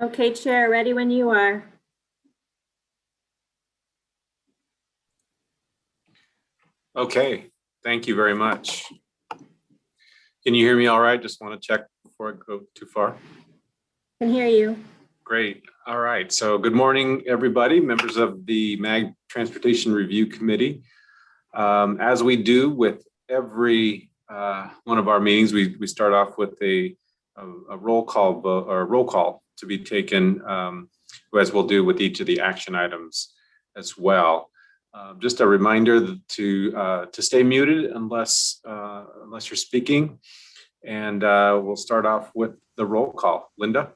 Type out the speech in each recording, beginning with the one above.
Okay, Chair, ready when you are. Okay, thank you very much. Can you hear me all right? Just want to check before I go too far. Can hear you. Great. All right. So good morning, everybody, members of the MAG Transportation Review Committee. As we do with every one of our meetings, we start off with a roll call or roll call to be taken, as we'll do with each of the action items as well. Just a reminder to stay muted unless you're speaking, and we'll start off with the roll call. Linda.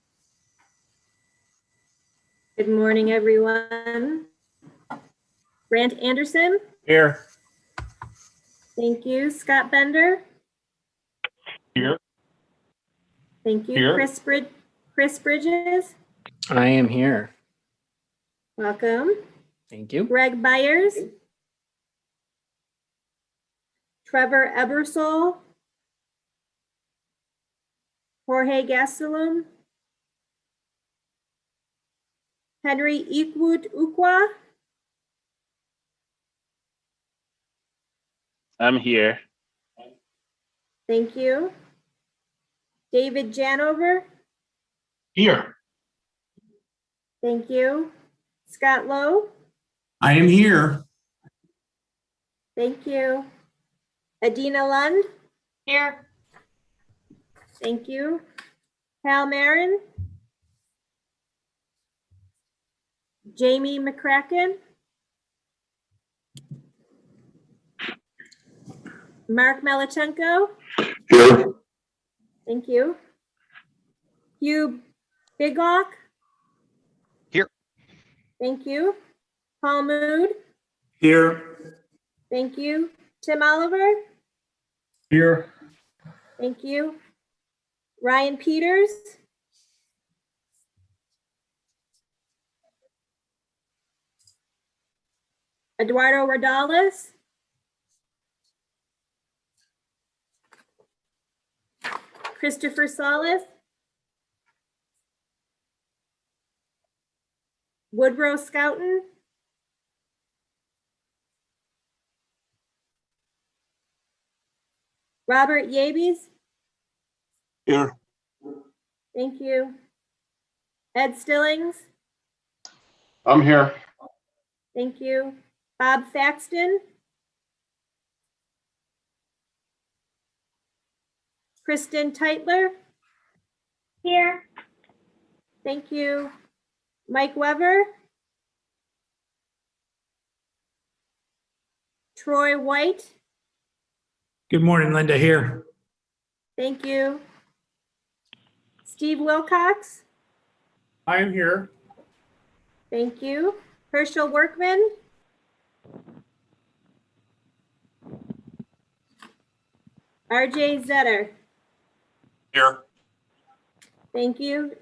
Good morning, everyone. Grant Anderson. Here. Thank you. Scott Bender. Here. Thank you. Here. Chris Bridges. I am here. Welcome. Thank you. Greg Byers. Trevor Ebersole. Jorge Gastelum. Henry Eekwood Ukwa. I'm here. Thank you. David Janover. Here. Thank you. Scott Lowe. I am here. Thank you. Adina Lund. Here. Thank you. Hal Marin. Jamie McCracken. Mark Melichenko. Here. Thank you. Hugh Biglock. Here. Thank you. Paul Mood. Here. Thank you. Tim Oliver. Here. Thank you. Ryan Peters. Eduardo Rodales. Christopher Salas. Woodrow Scouten. Robert Yabies. Here. Thank you. Ed Stillings. I'm here. Thank you. Bob Thaxton. Kristen Teitler. Here. Thank you. Mike Weber. Troy White. Good morning, Linda. Here. Thank you. Steve Wilcox. I am here. Thank you. Herschel Workman. RJ Zetter. Here. Thank you.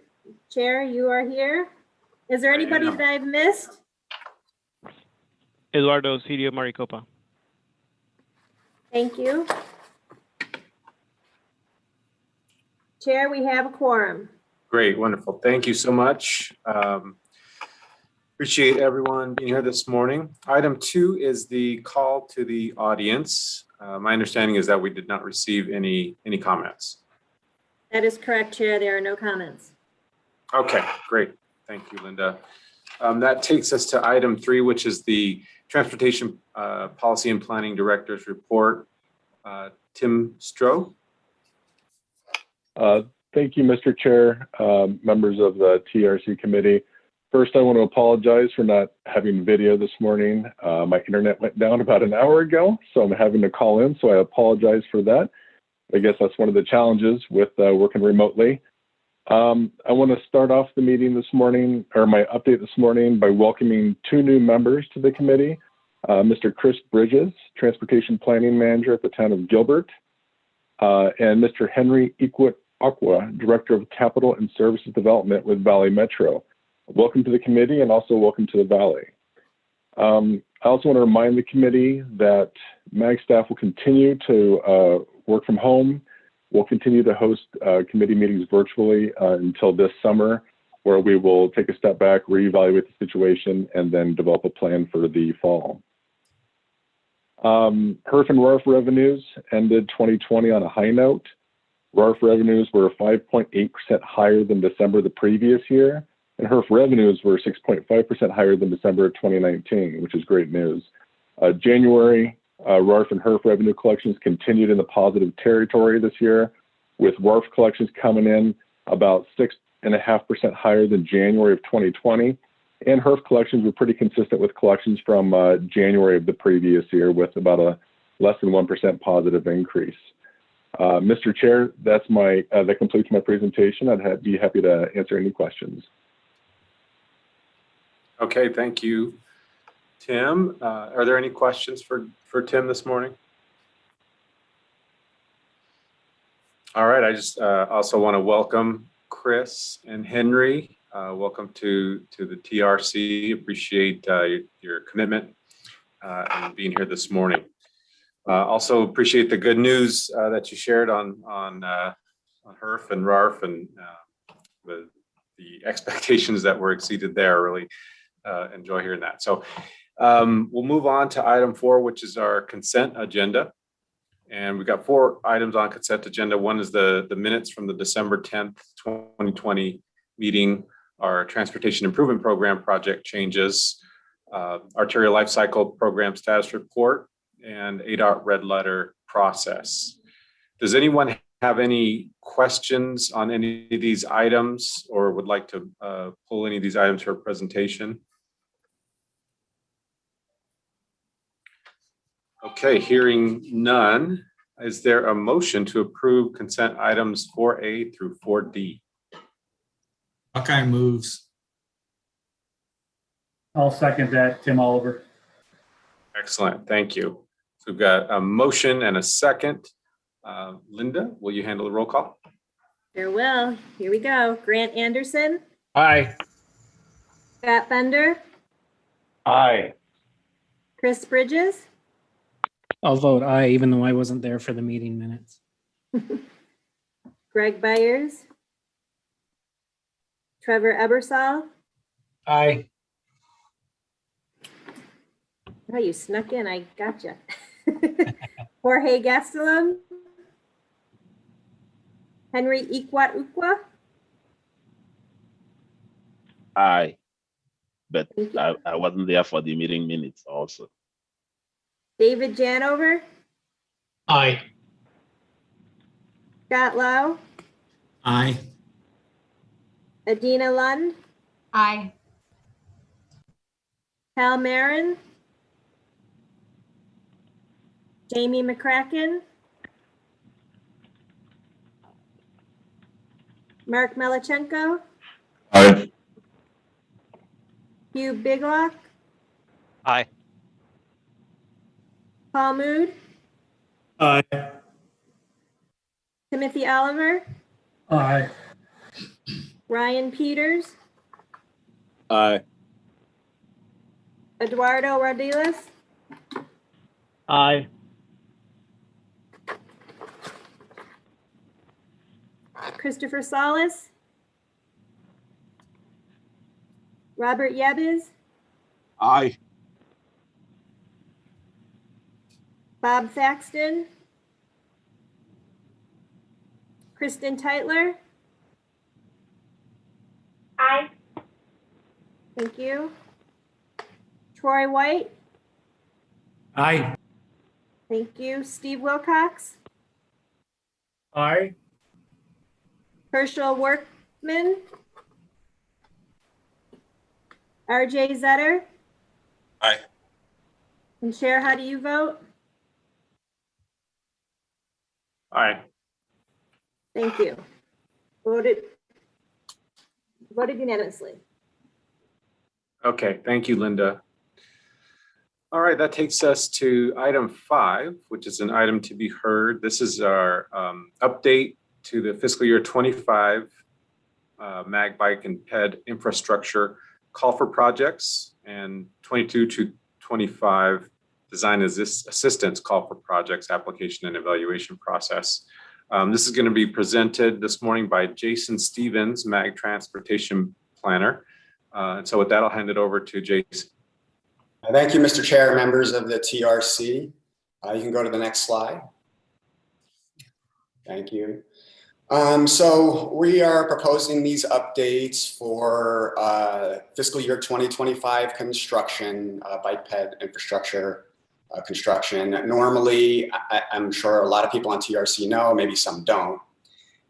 Chair, you are here. Is there anybody that I've missed? Eduardo Sirio Maricopa. Thank you. Chair, we have a quorum. Great, wonderful. Thank you so much. Appreciate everyone being here this morning. Item 2 is the call to the audience. My understanding is that we did not receive any comments. That is correct, Chair. There are no comments. Okay, great. Thank you, Linda. That takes us to item 3, which is the Transportation Policy and Planning Director's Report. Tim Stroh. Thank you, Mr. Chair, members of the TRC committee. First, I want to apologize for not having video this morning. My internet went down about an hour ago, so I'm having to call in, so I apologize for that. I guess that's one of the challenges with working remotely. I want to start off the meeting this morning, or my update this morning, by welcoming 2 new members to the committee. Mr. Chris Bridges, Transportation Planning Manager at the town of Gilbert, and Mr. Henry Eekwood Ukwa, Director of Capital and Services Development with Valley Metro. Welcome to the committee, and also welcome to the Valley. I also want to remind the committee that MAG staff will continue to work from home. We'll continue to host committee meetings virtually until this summer. where we will take a step back, reevaluate the situation, and then develop a plan for the fall. HERF and RARF revenues ended 2020 on a high note. RARF revenues were 5.8% higher than December the previous year, and HERF revenues were 6.5% higher than December of 2019, which is great news. January, RARF and HERF revenue collections continued in the positive territory this year, with RARF collections coming in about 6.5% higher than January of 2020. And HERF collections were pretty consistent with collections from January of the previous year, with about a less than 1% positive increase. Mr. Chair, that completes my presentation. I'd be happy to answer any questions. Okay, thank you, Tim. Are there any questions for Tim this morning? All right, I just also want to welcome Chris and Henry. Welcome to the TRC. Appreciate your commitment and being here this morning. Also appreciate the good news that you shared on HERF and RARF and the expectations that were exceeded there. Really enjoy hearing that. So we'll move on to item 4, which is our consent agenda. And we've got 4 items on consent agenda. One is the minutes from the December 10th, 2020 meeting, our Transportation Improvement Program project changes, Arterial Life Cycle Program status report, and ADOT red letter process. Does anyone have any questions on any of these items or would like to pull any of these items for a presentation? Okay, hearing none, is there a motion to approve consent items 4A through 4D? Buckeye moves. I'll second that, Tim Oliver. Excellent, thank you. So we've got a motion and a second. Linda, will you handle the roll call? Sure will. Here we go. Grant Anderson, Aye. Scott Bender, Aye. Chris Bridges, I'll vote aye, even though I wasn't there for the meeting minutes. Greg Byers, Trevor Ebersol. Aye. Oh, you snuck in. I gotcha. Jorge Gastelum, Henry Ikwa. Aye, but I wasn't there for the meeting minutes also. David Janover, Aye. Scott Lau, Aye. Adina Lund, Aye. Hal Marin, Jamie McCracken, Mark Melichenko, Aye. Hugh Biglock, Aye. Paul Mood, Aye. Timothy Oliver, Aye. Ryan Peters, Aye. Eduardo Rodiles, Aye. Christopher Solis, Robert Yebes, Aye. Bob Thaxton, Kristen Teitler. Aye. Thank you. Troy White. Aye. Thank you. Steve Wilcox, Aye. Herschel Workman, RJ Zetter. Aye. And Chair, how do you vote? Aye. Thank you. Voted unanimously. Okay, thank you, Linda. All right, that takes us to item 5, which is an item to be heard. This is our update to the fiscal year 25 MAG, Bike, and PED infrastructure call for projects and 22 to 25 design assistance call for projects application and evaluation process. This is going to be presented this morning by Jason Stevens, MAG Transportation planner. And so with that, I'll hand it over to Jason. Thank you, Mr. Chair, members of the TRC. You can go to the next slide. Thank you. So we are proposing these updates for fiscal year 2025 construction, Bike-Ped infrastructure construction. Normally, I'm sure a lot of people on TRC know, maybe some don't,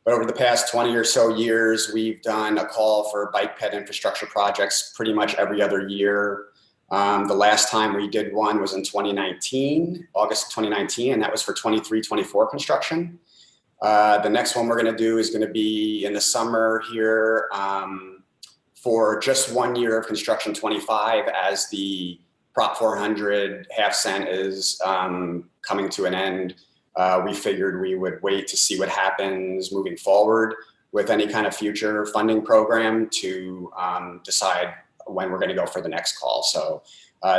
but over the past 20 or so years, we've done a call for Bike-Ped infrastructure projects pretty much every other year. The last time we did one was in 2019, August of 2019, and that was for 23-24 construction. The next one we're going to do is going to be in the summer here for just 1 year of construction 25, as the Prop 400 half-cent is coming to an end. We figured we would wait to see what happens moving forward with any kind of future funding program to decide when we're going to go for the next call. So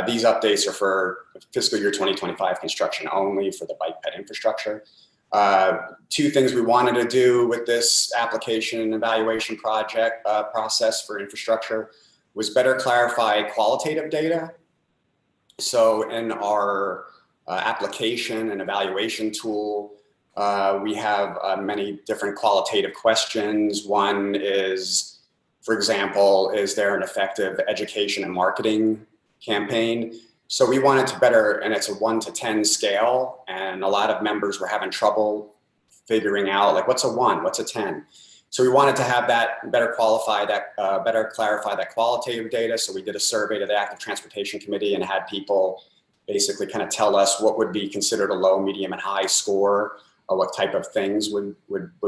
these updates are for fiscal year 2025 construction only for the Bike-Ped infrastructure. Two things we wanted to do with this application and evaluation project process for infrastructure was better clarify qualitative data. So in our application and evaluation tool, we have many different qualitative questions. One is, for example, is there an effective education and marketing campaign? So we wanted to better, and it's a 1 to 10 scale, and a lot of members were having trouble figuring out like what's a 1, what's a 10. So we wanted to have that better clarify that qualitative data. So we did a survey to the Active Transportation Committee and had people basically kind of tell us what would be considered a low, medium, and high score, or what type of things would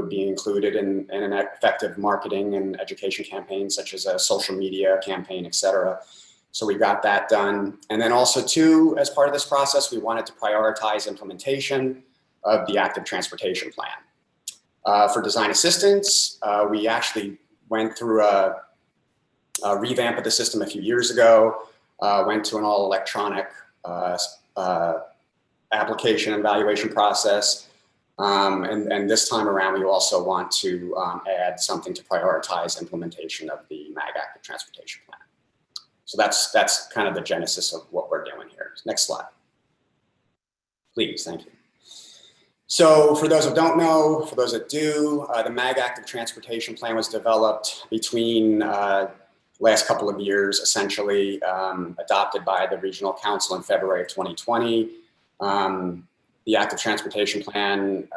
be included in an effective marketing and education campaign, such as a social media campaign, et cetera. So we got that done. And then also too, as part of this process, we wanted to prioritize implementation of the Active Transportation Plan. For design assistance, we actually went through a revamp of the system a few years ago, went to an all electronic application and evaluation process. And this time around, we also want to add something to prioritize implementation of the MAG Active Transportation Plan. So that's kind of the genesis of what we're doing here. Next slide. Please, thank you. So for those that don't know, for those that do, the MAG Active Transportation Plan was developed between last couple of years, essentially adopted by the Regional Council in February of 2020. The Active Transportation Plan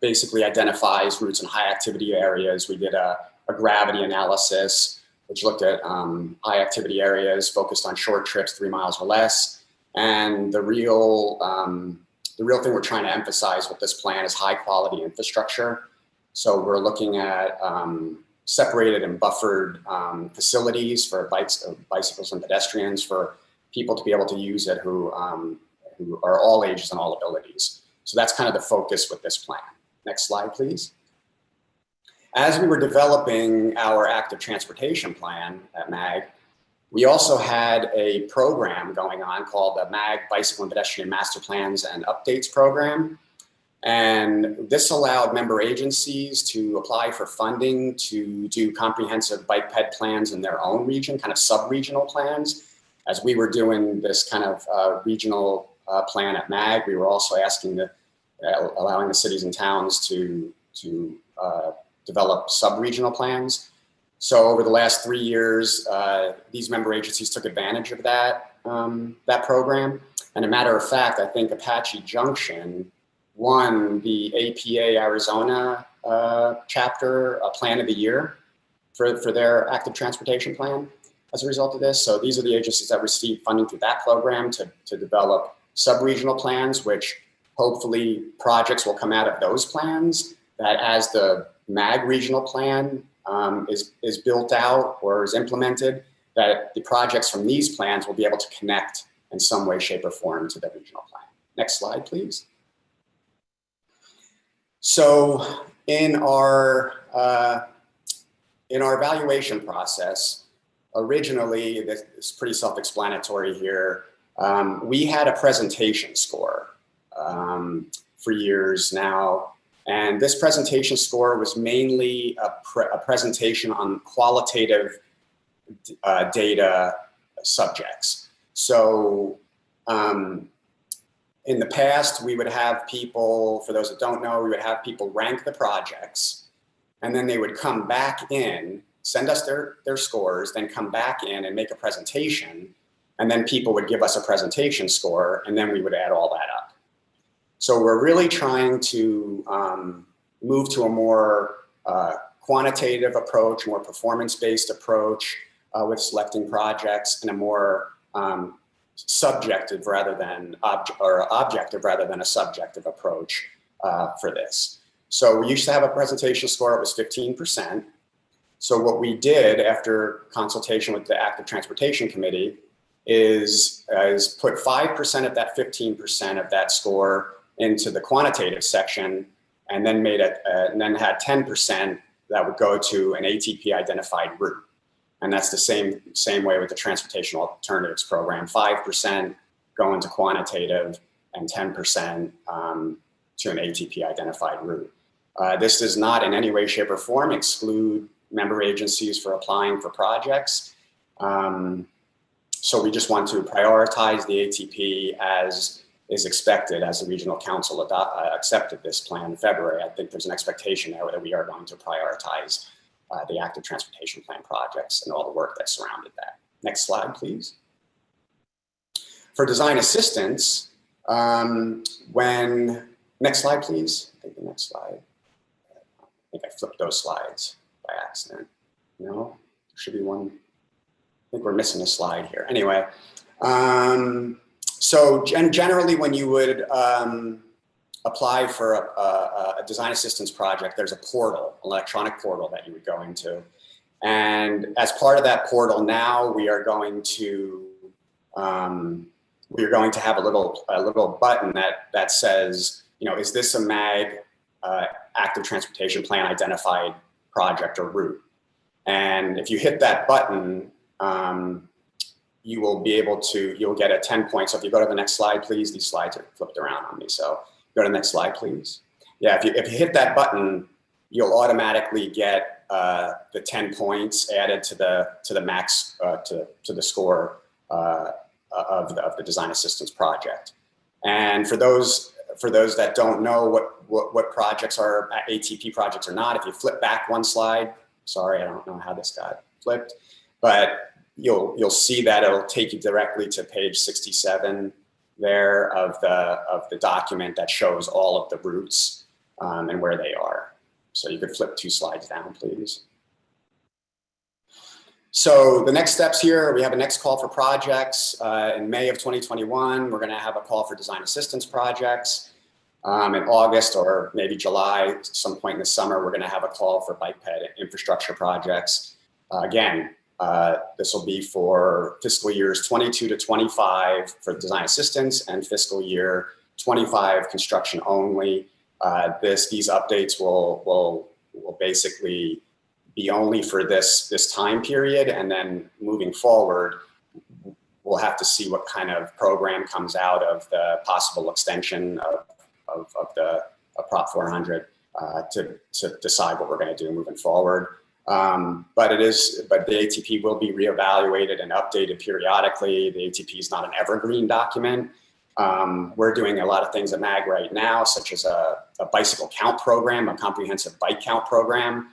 basically identifies routes in high activity areas. We did a gravity analysis, which looked at high activity areas focused on short trips, 3 miles or less. And the real thing we're trying to emphasize with this plan is high quality infrastructure. So we're looking at separated and buffered facilities for bicycles and pedestrians, for people to be able to use it who are all ages and all abilities. So that's kind of the focus with this plan. Next slide, please. As we were developing our active transportation plan at MAG, we also had a program going on called the MAG Bicycle and Pedestrian Master Plans and Updates Program. And this allowed member agencies to apply for funding to do comprehensive Bike-Ped plans in their own region, kind of sub-regional plans. As we were doing this kind of regional plan at MAG, we were also allowing the cities and towns to develop sub-regional plans. So over the last 3 years, these member agencies took advantage of that program. And a matter of fact, I think Apache Junction won the APA Arizona chapter plan of the year for their active transportation plan as a result of this. So these are the agencies that received funding through that program to develop sub-regional plans, which hopefully projects will come out of those plans, that as the MAG regional plan is built out or is implemented, that the projects from these plans will be able to connect in some way, shape, or form to the regional plan. Next slide, please. So in our evaluation process, originally, this is pretty self-explanatory here, we had a presentation score for years now. And this presentation score was mainly a presentation on qualitative data subjects. So in the past, we would have people, for those that don't know, we would have people rank the projects, and then they would come back in, send us their scores, then come back in and make a presentation, and then people would give us a presentation score, and then we would add all that up. So we're really trying to move to a more quantitative approach, more performance-based approach with selecting projects, and a more subjective rather than objective rather than a subjective approach for this. So we used to have a presentation score, it was 15%. So what we did after consultation with the Active Transportation Committee is put 5% of that 15% of that score into the quantitative section, and then made it, and then had 10% that would go to an ATP identified route. And that's the same way with the Transportation Alternatives Program, 5% go into quantitative and 10% to an ATP identified route. This does not in any way, shape, or form exclude member agencies for applying for projects. So we just want to prioritize the ATP as is expected, as the Regional Council accepted this plan in February. I think there's an expectation there that we are going to prioritize the Active Transportation Plan projects and all the work that surrounded that. Next slide, please. For design assistance, next slide, please. I think the next slide. I think I flipped those slides by accident. No, there should be one. I think we're missing a slide here. Anyway, so generally when you would apply for a design assistance project, there's a portal, electronic portal that you would go into. And as part of that portal now, we are going to have a little button that says, you know, is this a MAG Active Transportation Plan identified project or route? And if you hit that button, you will be able to, you'll get a 10 points. So if you go to the next slide, please, these slides are flipped around on me. So go to the next slide, please. Yeah, if you hit that button, you'll automatically get the 10 points added to the max, to the score of the design assistance project. And for those that don't know what projects are ATP projects or not, if you flip back one slide, sorry, I don't know how this got flipped, but you'll see that it'll take you directly to page 67 there of the document that shows all of the routes and where they are. So you could flip 2 slides down, please. So the next steps here, we have a next call for projects. In May of 2021, we're gonna have a call for design assistance projects. In August or maybe July, some point in the summer, we're gonna have a call for Bike-Ped infrastructure projects. Again, this will be for fiscal years 22 to 25 for design assistance and fiscal year 25 construction only. These updates will basically be only for this time period, and then moving forward, we'll have to see what kind of program comes out of the possible extension of the Prop 400 to decide what we're going to do moving forward. But the ATP will be reevaluated and updated periodically. The ATP is not an evergreen document. We're doing a lot of things at MAG right now, such as a bicycle count program, a comprehensive bike count program.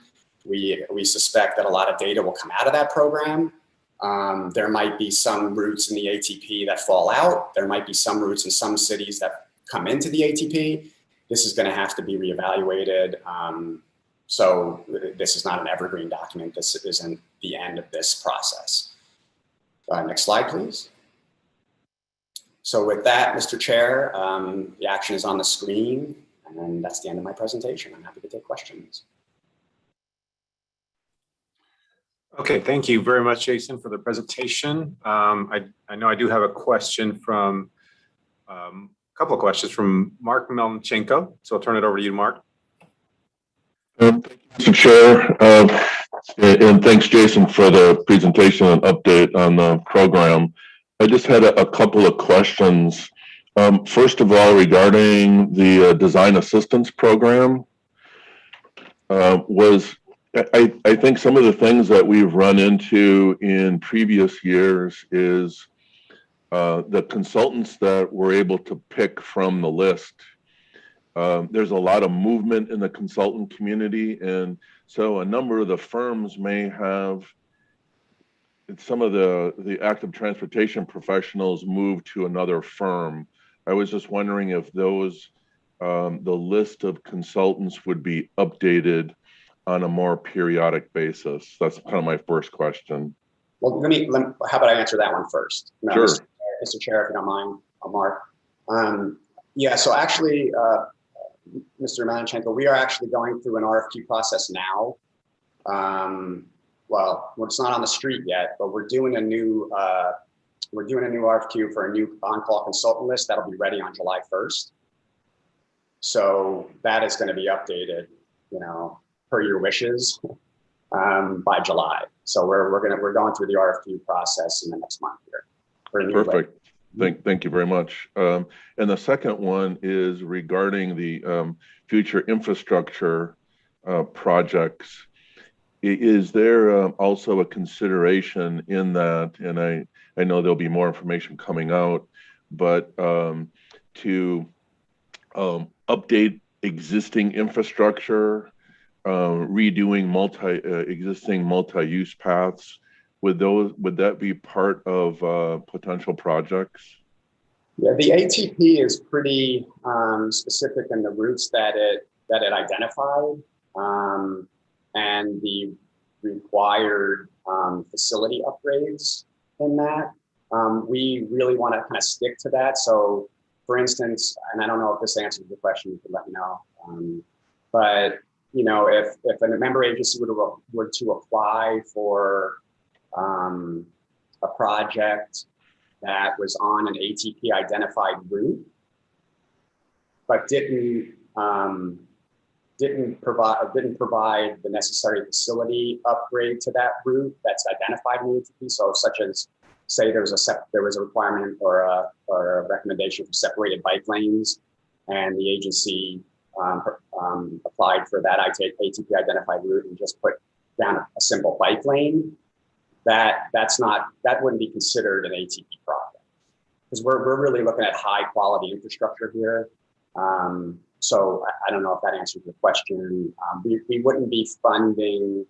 We suspect that a lot of data will come out of that program. There might be some routes in the ATP that fall out. There might be some routes in some cities that come into the ATP. This is going to have to be reevaluated. So this is not an evergreen document. This isn't the end of this process. Next slide, please. So with that, Mr. Chair, the action is on the screen, and that's the end of my presentation. I'm happy to take questions. Okay, thank you very much, Jason, for the presentation. I know I do have a question from, a couple of questions from Mark Melnichenko. So I'll turn it over to you, Mark. Thank you, Mr. Chair, and thanks, Jason, for the presentation and update on the program. I just had a couple of questions. First of all, regarding the design assistance program, was I think some of the things that we've run into in previous years is the consultants that we're able to pick from the list. There's a lot of movement in the consultant community, and so a number of the firms may have some of the active transportation professionals move to another firm. I was just wondering if those the list of consultants would be updated on a more periodic basis. That's kind of my first question. Well, how about I answer that one first? No, Sure. Mr. Chair, if you don't mind, Mark. Yeah, so actually, Mr. Manichenko, we are actually going through an RFQ process now. Well, it's not on the street yet, but we're doing a new RFQ for a new on-call consultant list that'll be ready on July 1st. So that is going to be updated, per your wishes, by July. So we're going through the RFQ process in the next month here. For a new Perfect. Thank you very much. And the second one is regarding the future infrastructure projects. Is there also a consideration in that, and I know there'll be more information coming out, but to update existing infrastructure, redoing existing multi-use paths, would that be part of potential projects? Yeah, the ATP is pretty specific in the routes that it identified, and the required facility upgrades in that. We really want to kind of stick to that. So, for instance, and I don't know if this answers the question, you can let me know. But if a member agency were to apply for a project that was on an ATP identified route, but didn't provide the necessary facility upgrade to that route that's identified in the ATP. So, such as, say, there was a requirement or a recommendation for separated bike lanes, and the agency applied for that ATP identified route and just put down a simple bike lane. That wouldn't be considered an ATP project, because we're really looking at high quality infrastructure here. So I don't know if that answers your question. We wouldn't be funding.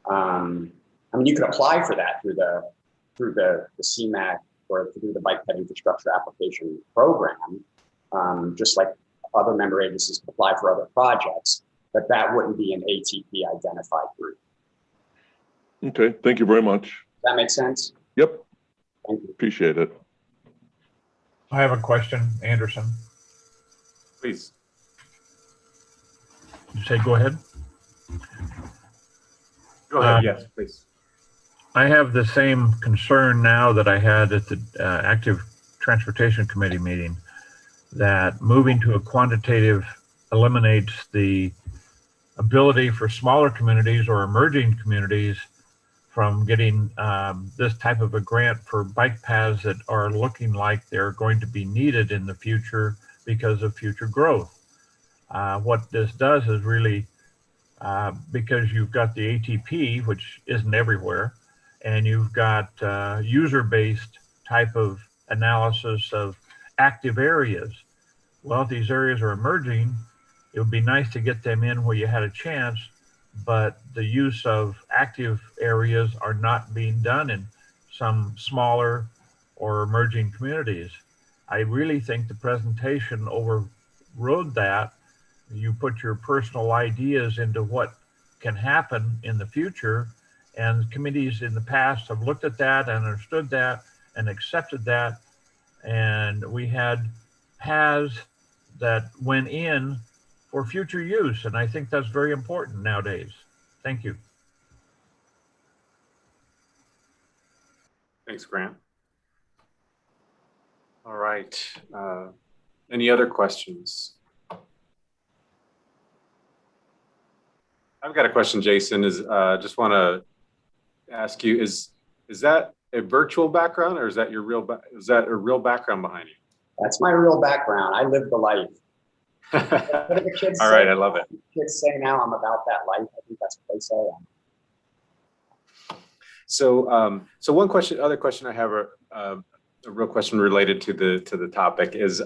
You could apply for that through the CMAQ or through the Bike-Ped infrastructure application program, just like other member agencies could apply for other projects, but that wouldn't be an ATP identified route. Okay, thank you very much. Does that make sense? Yep. Thank you. Appreciate it. I have a question, Anderson. Please. You say go ahead? Go ahead, yes, please. I have the same concern now that I had at the Active Transportation Committee meeting, that moving to a quantitative eliminates the ability for smaller communities or emerging communities from getting this type of a grant for bike paths that are looking like they're going to be needed in the future because of future growth. What this does is really, because you've got the ATP, which isn't everywhere, and you've got user-based type of analysis of active areas. Well, if these areas are emerging, it would be nice to get them in where you had a chance, but the use of active areas are not being done in some smaller or emerging communities. I really think the presentation overrode that. You put your personal ideas into what can happen in the future, and committees in the past have looked at that and understood that and accepted that, and we had paths that went in for future use, and I think that's very important nowadays. Thank you. Thanks, Grant. All right. Any other questions? I've got a question, Jason. Just want to ask you: is that a virtual background, or is that your real? Is that a real background behind you? That's my real background. I live the life. What do the kids All say? right, I love it. Kids say now, I'm about that life. I think that's what they say. So, so one question, other question I have, a real question related to the topic is,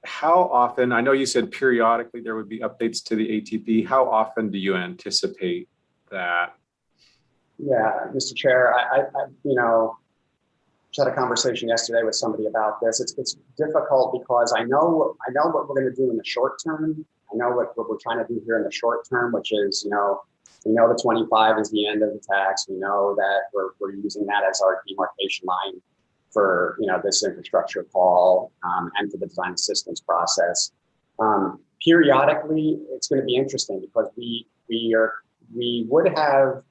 how often, I know you said periodically there would be updates to the ATP. How often do you anticipate that? Yeah, Mr. Chair, I just had a conversation yesterday with somebody about this. It's difficult because I know what we're going to do in the short term. I know what we're trying to do here in the short term, which is, we know the 25 is the end of the tax. We know that we're using that as our demarcation line for, this infrastructure call and for the design assistance process. Periodically, it's going to be interesting because we would have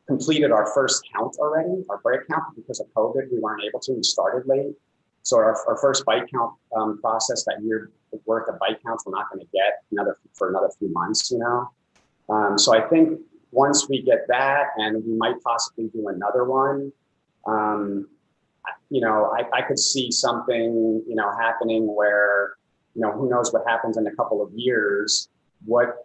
completed our first count already, our break count. Because of COVID, we weren't able to. We started late. So our first bike count process, that year worth of bike counts, we're not going to get for another few months, So I think once we get that, and we might possibly do another one, I could see something, happening where, who knows what happens in a couple of years, what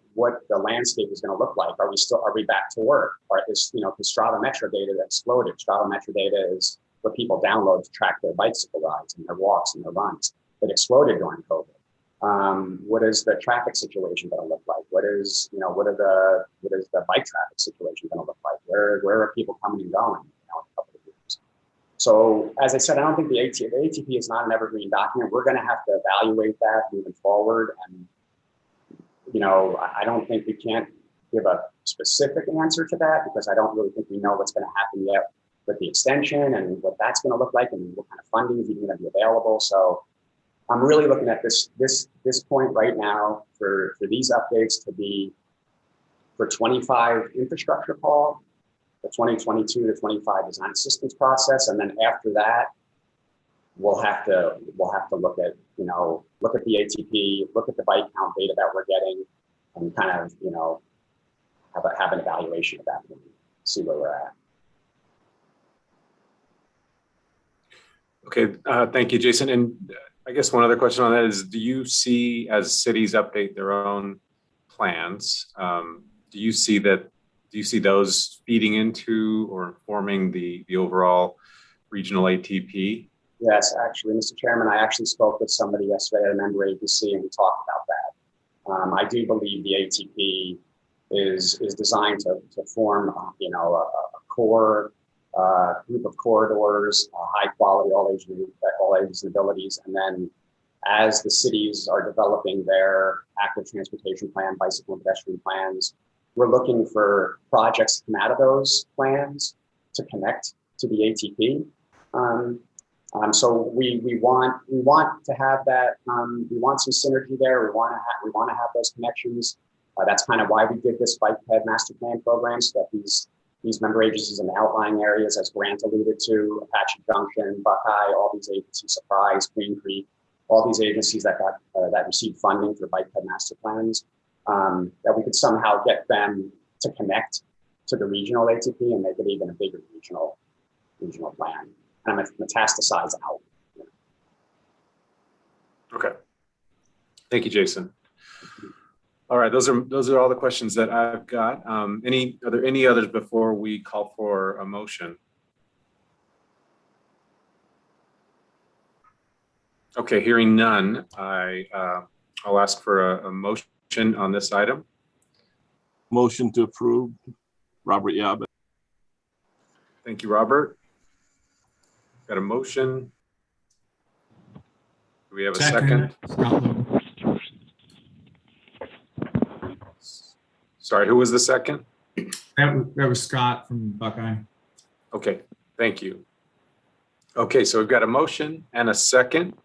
the landscape is going to look like. Are we back to work? Or is, the Strava Metro data that exploded. Strava Metro data is what people download to track their bicycle rides and their walks and their runs. It exploded during COVID. What is the traffic situation going to look like? What is the bike traffic situation going to look like? Where are people coming and going? In a couple of years. So as I said, I don't think the ATP is not an evergreen document. We're going to have to evaluate that moving forward. And I don't think we can't give a specific answer to that because I don't really think we know what's going to happen yet with the extension and what that's going to look like and what kind of funding is even going to be available. So I'm really looking at this point right now for these updates to be for 25 infrastructure call, the 2022 to 25 design assistance process, and then after that, we'll have to look at look at the ATP, look at the bike count data that we're getting, and kind of have an evaluation of that and see where we're at. Okay, thank you, Jason. And I guess one other question on that is, do you see, as cities update their own plans, do you see those feeding into or informing the overall regional ATP? Yes, actually, Mr. Chairman, I actually spoke with somebody yesterday at a member agency and we talked about that. I do believe the ATP is designed to form, a core group of corridors, high quality, all ages and abilities. And then as the cities are developing their active transportation plan, bicycle and pedestrian plans, we're looking for projects to come out of those plans to connect to the ATP. So we want to have that. We want some synergy there. We want to have those connections. That's kind of why we did this Bike-Ped master plan program, so that these member agencies in the outlying areas, as Grant alluded to, Apache Junction, Buckeye, all these agencies, Surprise, Green Creek, all these agencies that received funding for Bike-Ped master plans, that we could somehow get them to connect to the regional ATP and make it even a bigger regional plan. And metastasize out. Okay. Thank you, Jason. All right, those are all the questions that I've got. Are there any others before we call for a motion? Okay, hearing none, I'll ask for a motion on this item. Motion to approve, Robert Yabba. Thank you, Robert. Got a motion. Do we have a second? Sorry, who was the second? That was Scott from Buckeye. Okay, thank you. Okay, so we've got a motion and a second.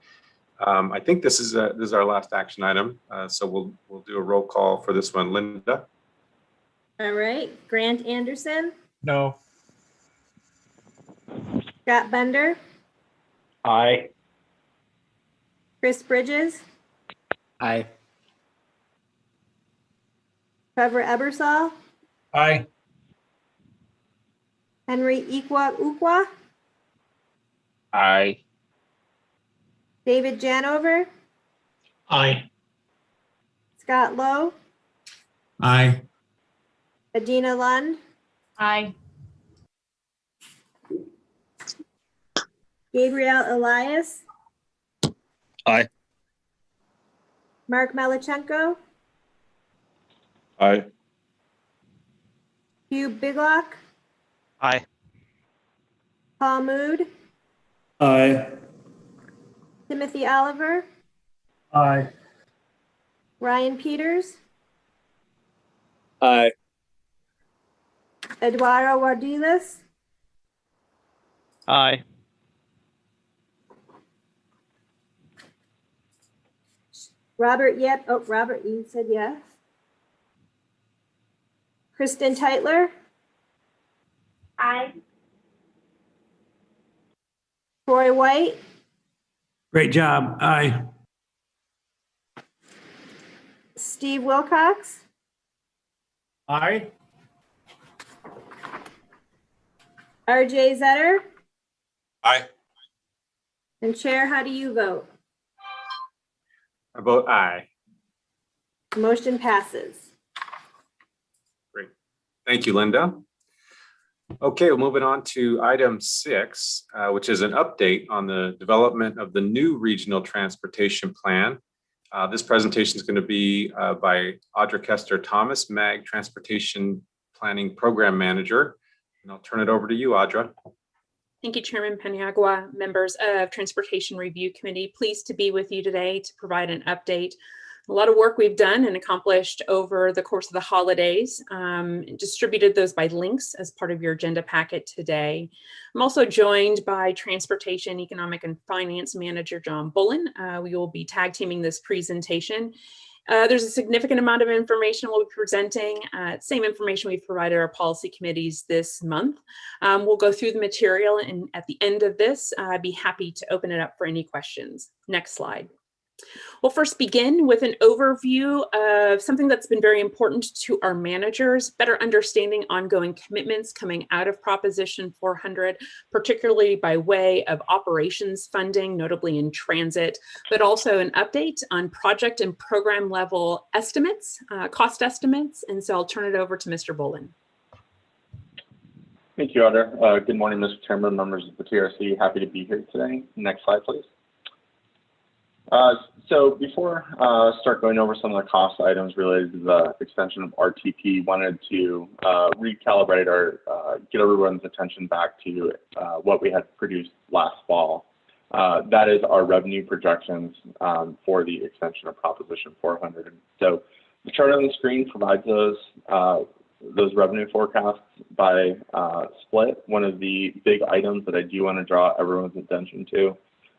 I think this is our last action item. So we'll do a roll call for this one. Linda? All right, Grant Anderson, No. Scott Bender, Aye. Chris Bridges, Aye. Trevor Ebersol, Aye. Henry Ukwa, Aye. David Janover, Aye. Scott Lowe, Aye. Adina Lund, Aye. Gabriel Elias, Aye. Mark Melichenko, Aye. Hugh Biglock, Aye. Paul Mood, Aye. Timothy Oliver, Aye. Ryan Peters, Aye. Eduardo Wardiles, Aye. Robert Yep. Oh, Robert, you said yes. Kristen Teitler, Aye. Troy White, Great job. Aye. Steve Wilcox, Aye. RJ Zetter, Aye. and Chair, how do you vote? I vote aye. Motion passes. Great. Thank you, Linda. Okay, we're moving on to item 6, which is an update on the development of the new regional transportation plan. This presentation is going to be by Audra Kester Thomas, MAG Transportation Planning Program Manager. And I'll turn it over to you, Audra. Thank you, Chairman Paniagua, members of Transportation Review Committee. Pleased to be with you today to provide an update. A lot of work we've done and accomplished over the course of the holidays. Distributed those by links as part of your agenda packet today. I'm also joined by Transportation, Economic, and Finance Manager John Bullen. We will be tag teaming this presentation. There's a significant amount of information we'll be presenting, same information we've provided our policy committees this month. We'll go through the material, and at the end of this, I'd be happy to open it up for any questions. Next slide. We'll first begin with an overview of something that's been very important to our managers, better understanding ongoing commitments coming out of Proposition 400, particularly by way of operations funding, notably in transit, but also an update on project and program level estimates, cost estimates. And so I'll turn it over to Mr. Bullen. Thank you, Audra. Good morning, Mr. Chairman, members of the TRC. Happy to be here today. Next slide, please. So before start going over some of the cost items related to the extension of RTP, wanted to recalibrate or get everyone's attention back to what we had produced last fall. That is our revenue projections for the extension of Proposition 400. So the chart on the screen provides those revenue forecasts by split. One of the big items that I do want to draw everyone's attention to,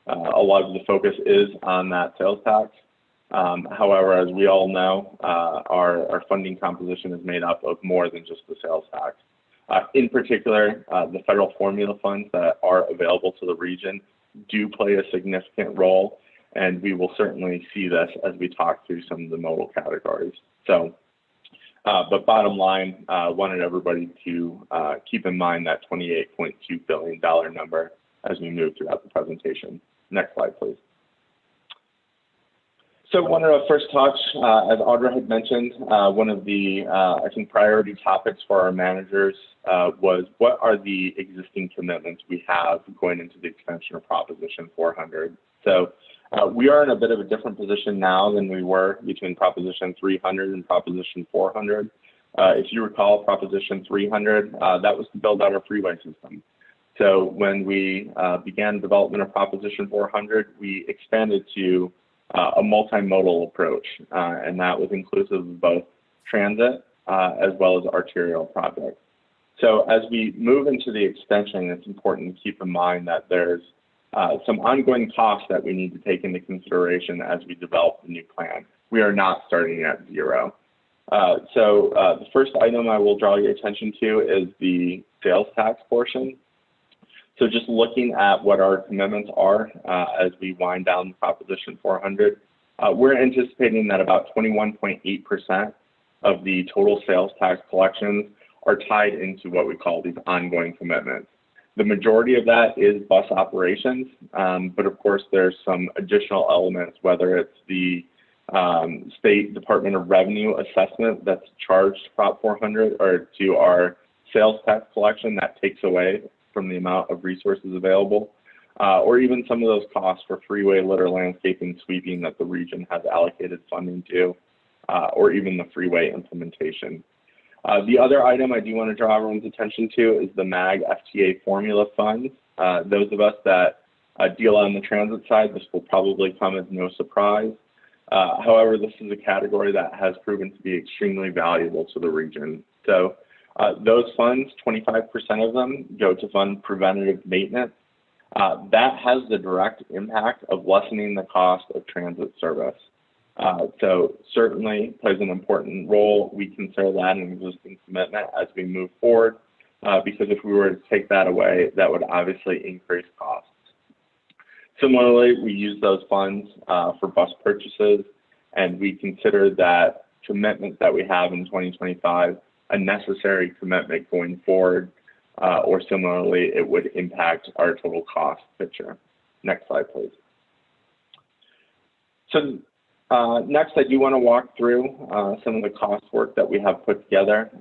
a lot of the focus is on that sales tax. However, as we all know, our funding composition is made up of more than just the sales tax. In particular, the federal formula funds that are available to the region do play a significant role, and we will certainly see this as we talk through some of the modal categories. So, but bottom line, wanted everybody to keep in mind that $28.2 billion number as we move throughout the presentation. Next slide, please. So wanted to first touch, as Audra had mentioned, one of the, I think, priority topics for our managers was what are the existing commitments we have going into the extension of Proposition 400. So we are in a bit of a different position now than we were between Proposition 300 and Proposition 400. If you recall, Proposition 300, that was to build out our freeway system. So when we began development of Proposition 400, we expanded to a multimodal approach, and that was inclusive of both transit as well as arterial projects. So as we move into the extension, it's important to keep in mind that there's some ongoing costs that we need to take into consideration as we develop the new plan. We are not starting at zero. So the first item I will draw your attention to is the sales tax portion. So just looking at what our commitments are as we wind down Proposition 400, we're anticipating that about 21.8% of the total sales tax collections are tied into what we call these ongoing commitments. The majority of that is bus operations, but of course there's some additional elements, whether it's the State Department of Revenue assessment that's charged Prop 400 or to our sales tax collection that takes away from the amount of resources available, or even some of those costs for freeway litter landscaping sweeping that the region has allocated funding to, or even the freeway implementation. The other item I do want to draw everyone's attention to is the MAG FTA formula funds. Those of us that deal on the transit side, this will probably come as no surprise. However, this is a category that has proven to be extremely valuable to the region. So those funds, 25% of them go to fund preventative maintenance. That has the direct impact of lessening the cost of transit service. So certainly plays an important role. We consider that an existing commitment as we move forward, because if we were to take that away, that would obviously increase costs. Similarly, we use those funds for bus purchases, and we consider that commitment that we have in 2025 a necessary commitment going forward, or similarly, it would impact our total cost picture. Next slide, please. So next, I do want to walk through some of the cost work that we have put together.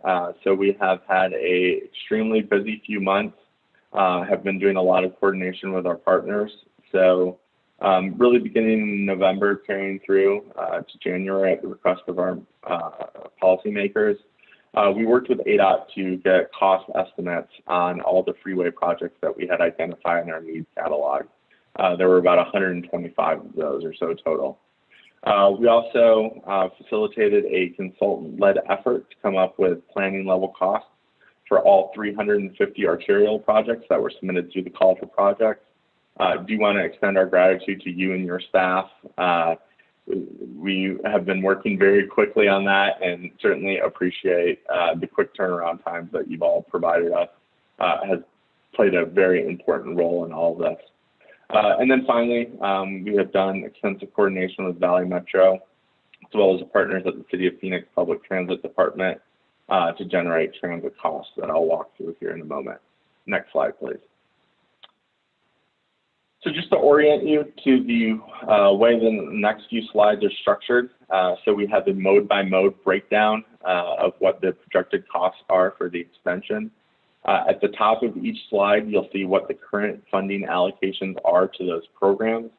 So we have had a extremely busy few months, have been doing a lot of coordination with our partners. So really beginning in November, carrying through to January at the request of our policymakers, we worked with ADOT to get cost estimates on all the freeway projects that we had identified in our needs catalog. There were about 125 of those or so total. We also facilitated a consultant-led effort to come up with planning level costs for all 350 arterial projects that were submitted through the call for projects. Do want to extend our gratitude to you and your staff. We have been working very quickly on that and certainly appreciate the quick turnaround times that you've all provided us. Has played a very important role in all of this. And then finally, we have done extensive coordination with Valley Metro, as well as the partners at the City of Phoenix Public Transit Department to generate transit costs that I'll walk through here in a moment. Next slide, please. So just to orient you to the way the next few slides are structured, so we have the mode-by-mode breakdown of what the projected costs are for the extension. At the top of each slide, you'll see what the current funding allocations are to those programs.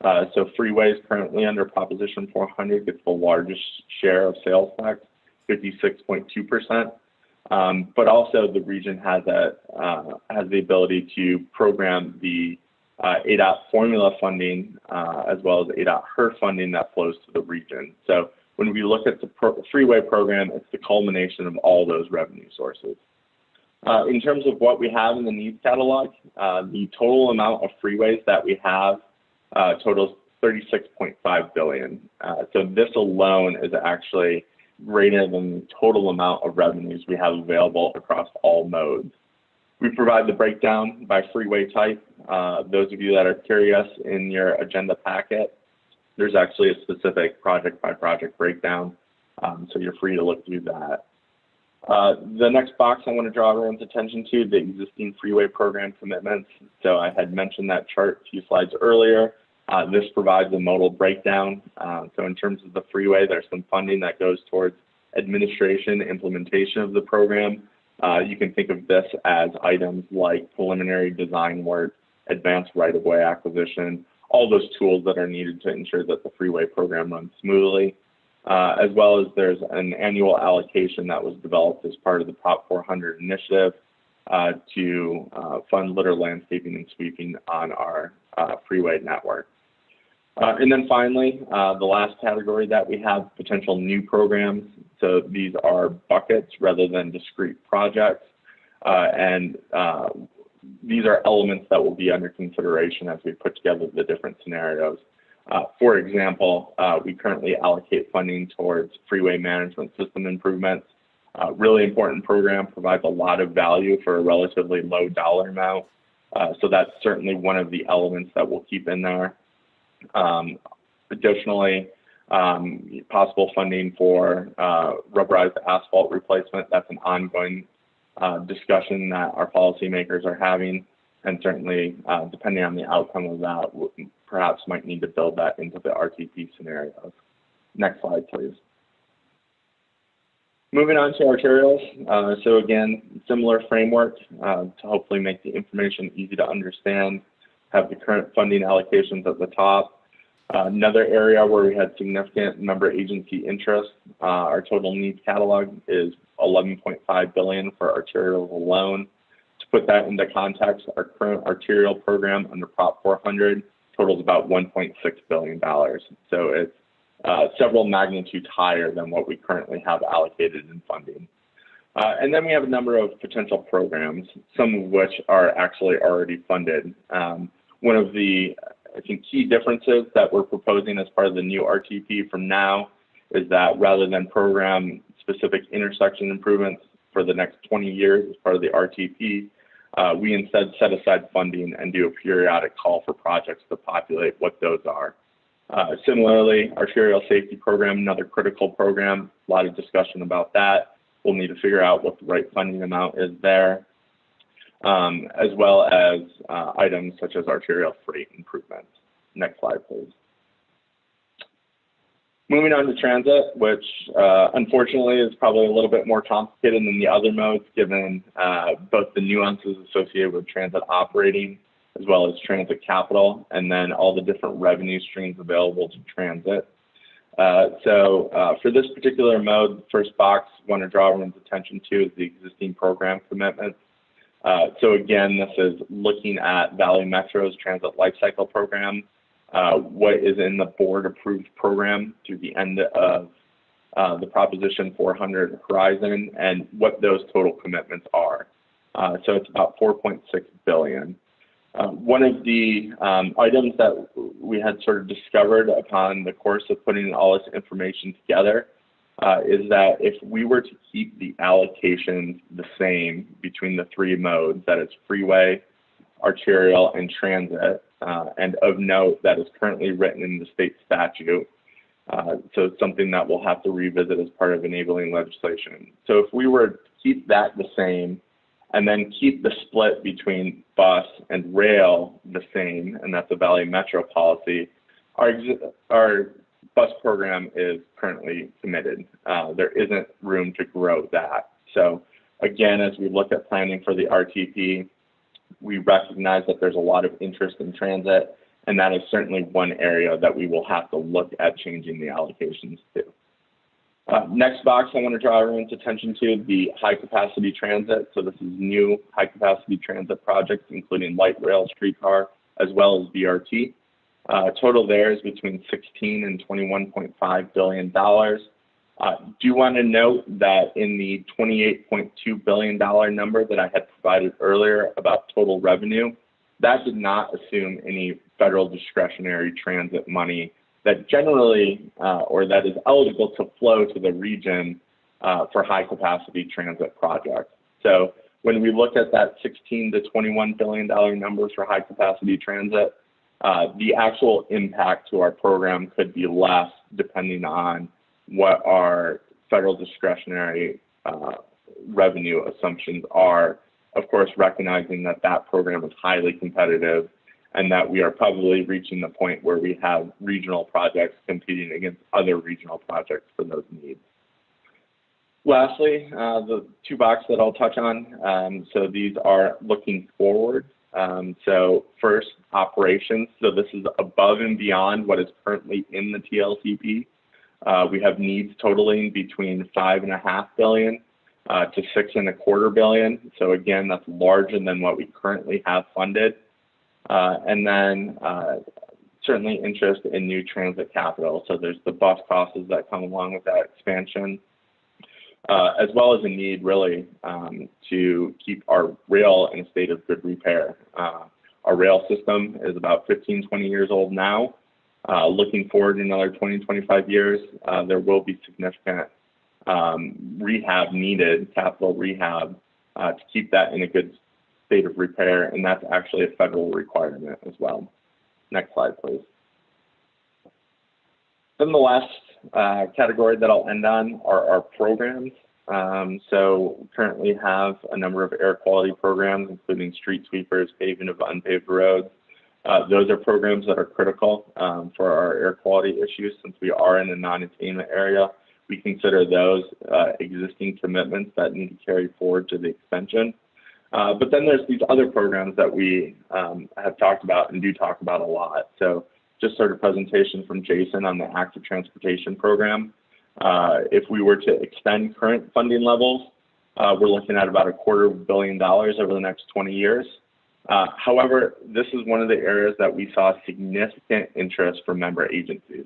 So Freeways currently under Proposition 400 gets the largest share of sales tax, 56.2%. But also the region has the ability to program the ADOT formula funding as well as ADOT HER funding that flows to the region. So when we look at the Freeway program, it's the culmination of all those revenue sources. In terms of what we have in the needs catalog, the total amount of freeways that we have totals $36.5 billion. So this alone is actually greater than the total amount of revenues we have available across all modes. We provide the breakdown by freeway type. Those of you that are curious, in your agenda packet, there's actually a specific project by project breakdown. So you're free to look through that. The next box I want to draw everyone's attention to, the existing freeway program commitments. So I had mentioned that chart a few slides earlier. This provides a modal breakdown. So in terms of the freeway, there's some funding that goes towards administration, implementation of the program. You can think of this as items like preliminary design work, advanced right-of-way acquisition, all those tools that are needed to ensure that the freeway program runs smoothly. As well as there's an annual allocation that was developed as part of the Prop 400 initiative to fund litter landscaping and sweeping on our freeway network. And then finally, the last category that we have, potential new programs. So these are buckets rather than discrete projects. And these are elements that will be under consideration as we put together the different scenarios. For example, we currently allocate funding towards freeway management system improvements. Really important program, provides a lot of value for a relatively low dollar amount. So that's certainly one of the elements that we'll keep in there. Additionally, possible funding for rubberized asphalt replacement. That's an ongoing discussion that our policymakers are having. And certainly, depending on the outcome of that, perhaps might need to build that into the RTP scenarios. Next slide, please. Moving on to arterials. So again, similar framework to hopefully make the information easy to understand, have the current funding allocations at the top. Another area where we had significant member agency interest, our total needs catalog is $11.5 billion for arterials alone. To put that into context, our current arterial program under Prop 400 totals about $1.6 billion. So it's several magnitudes higher than what we currently have allocated in funding. And then we have a number of potential programs, some of which are actually already funded. One of the, I think, key differences that we're proposing as part of the new RTP from now is that rather than program specific intersection improvements for the next 20 years as part of the RTP, we instead set aside funding and do a periodic call for projects to populate what those are. Similarly, arterial safety program, another critical program, a lot of discussion about that. We'll need to figure out what the right funding amount is there, as well as items such as arterial freight improvements. Next slide, please. Moving on to transit, which unfortunately is probably a little bit more complicated than the other modes, given both the nuances associated with transit operating as well as transit capital, and then all the different revenue streams available to transit. For this particular mode, the first box I want to draw everyone's attention to is the existing program commitments. So again, this is looking at Valley Metro's transit lifecycle program, what is in the board approved program through the end of the Proposition 400 horizon, and what those total commitments are. So it's about $4.6 billion. One of the items that we had sort of discovered upon the course of putting all this information together is that if we were to keep the allocations the same between the three modes, that is freeway, arterial, and transit, and of note that is currently written in the state statute, so it's something that we'll have to revisit as part of enabling legislation. So if we were to keep that the same, and then keep the split between bus and rail the same, and that's a Valley Metro policy, our bus program is currently committed. There isn't room to grow that. So again, as we look at planning for the RTP, we recognize that there's a lot of interest in transit, and that is certainly one area that we will have to look at changing the allocations to. Next box I want to draw everyone's attention to, the high capacity transit. So this is new high capacity transit projects, including light rail, streetcar, as well as BRT. Total there is between $16 and $21.5 billion. Do want to note that in the $28.2 billion number that I had provided earlier about total revenue, that did not assume any federal discretionary transit money that generally, or that is eligible to flow to the region for high capacity transit projects. So when we look at that $16 to $21 billion number for high capacity transit, the actual impact to our program could be less depending on what our federal discretionary revenue assumptions are. Of course, recognizing that that program is highly competitive and that we are probably reaching the point where we have regional projects competing against other regional projects for those needs. Lastly, the two boxes that I'll touch on. So these are looking forward. So first, operations. So this is above and beyond what is currently in the TLCP. We have needs totaling between $5.5 billion to $6.25 billion. So again, that's larger than what we currently have funded. And then certainly interest in new transit capital. So there's the bus costs that come along with that expansion, as well as a need really to keep our rail in a state of good repair. Our rail system is about 15, 20 years old now. Looking forward to another 20, 25 years, there will be significant rehab needed, capital rehab, to keep that in a good state of repair, and that's actually a federal requirement as well. Next slide, please. Then the last category that I'll end on are our programs. So we currently have a number of air quality programs, including street sweepers, paving of unpaved roads, Those are programs that are critical for our air quality issues. Since we are in a non-attainment area, we consider those existing commitments that need to carry forward to the extension. But then there's these other programs that we have talked about and do talk about a lot. So just sort of presentation from Jason on the active transportation program. If we were to extend current funding levels, we're looking at about $250 million over the next 20 years. However, this is one of the areas that we saw significant interest from member agencies.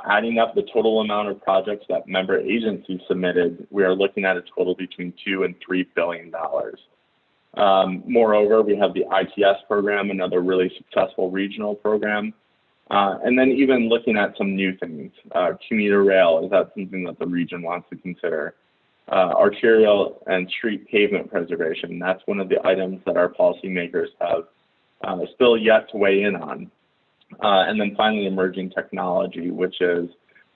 Adding up the total amount of projects that member agencies submitted, we are looking at a total between $2 and $3 billion. Moreover, we have the ITS program, another really successful regional program. And then even looking at some new things, commuter rail, is that something that the region wants to consider? Arterial and street pavement preservation, that's one of the items that our policymakers have still yet to weigh in on. And then finally, emerging technology, which is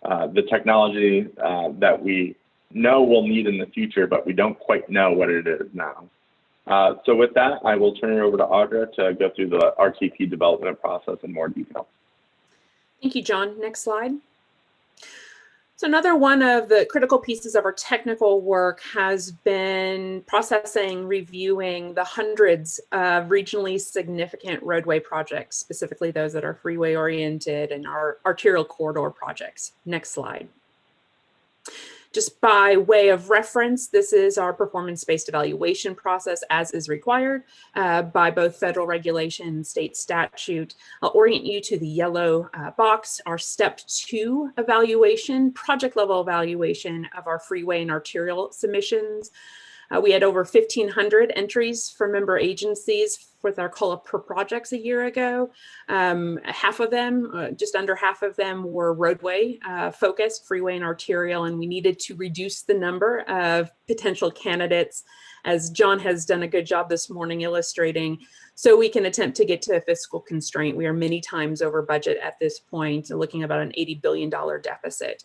the technology that we know we'll need in the future, but we don't quite know what it is now. So with that, I will turn it over to Audra to go through the RTP development process in more detail. Thank you, John. Next slide. So another one of the critical pieces of our technical work has been processing, reviewing the hundreds of regionally significant roadway projects, specifically those that are freeway oriented and our arterial corridor projects. Next slide. Just by way of reference, this is our performance-based evaluation process as is required by both federal regulation and state statute. I'll orient you to the yellow box, our step 2 evaluation, project level evaluation of our freeway and arterial submissions. We had over 1,500 entries from member agencies with our call up per projects a year ago. Half of them, just under half of them, were roadway focused, freeway and arterial, and we needed to reduce the number of potential candidates, as John has done a good job this morning illustrating, so we can attempt to get to a fiscal constraint. We are many times over budget at this point, looking at about an $80 billion deficit.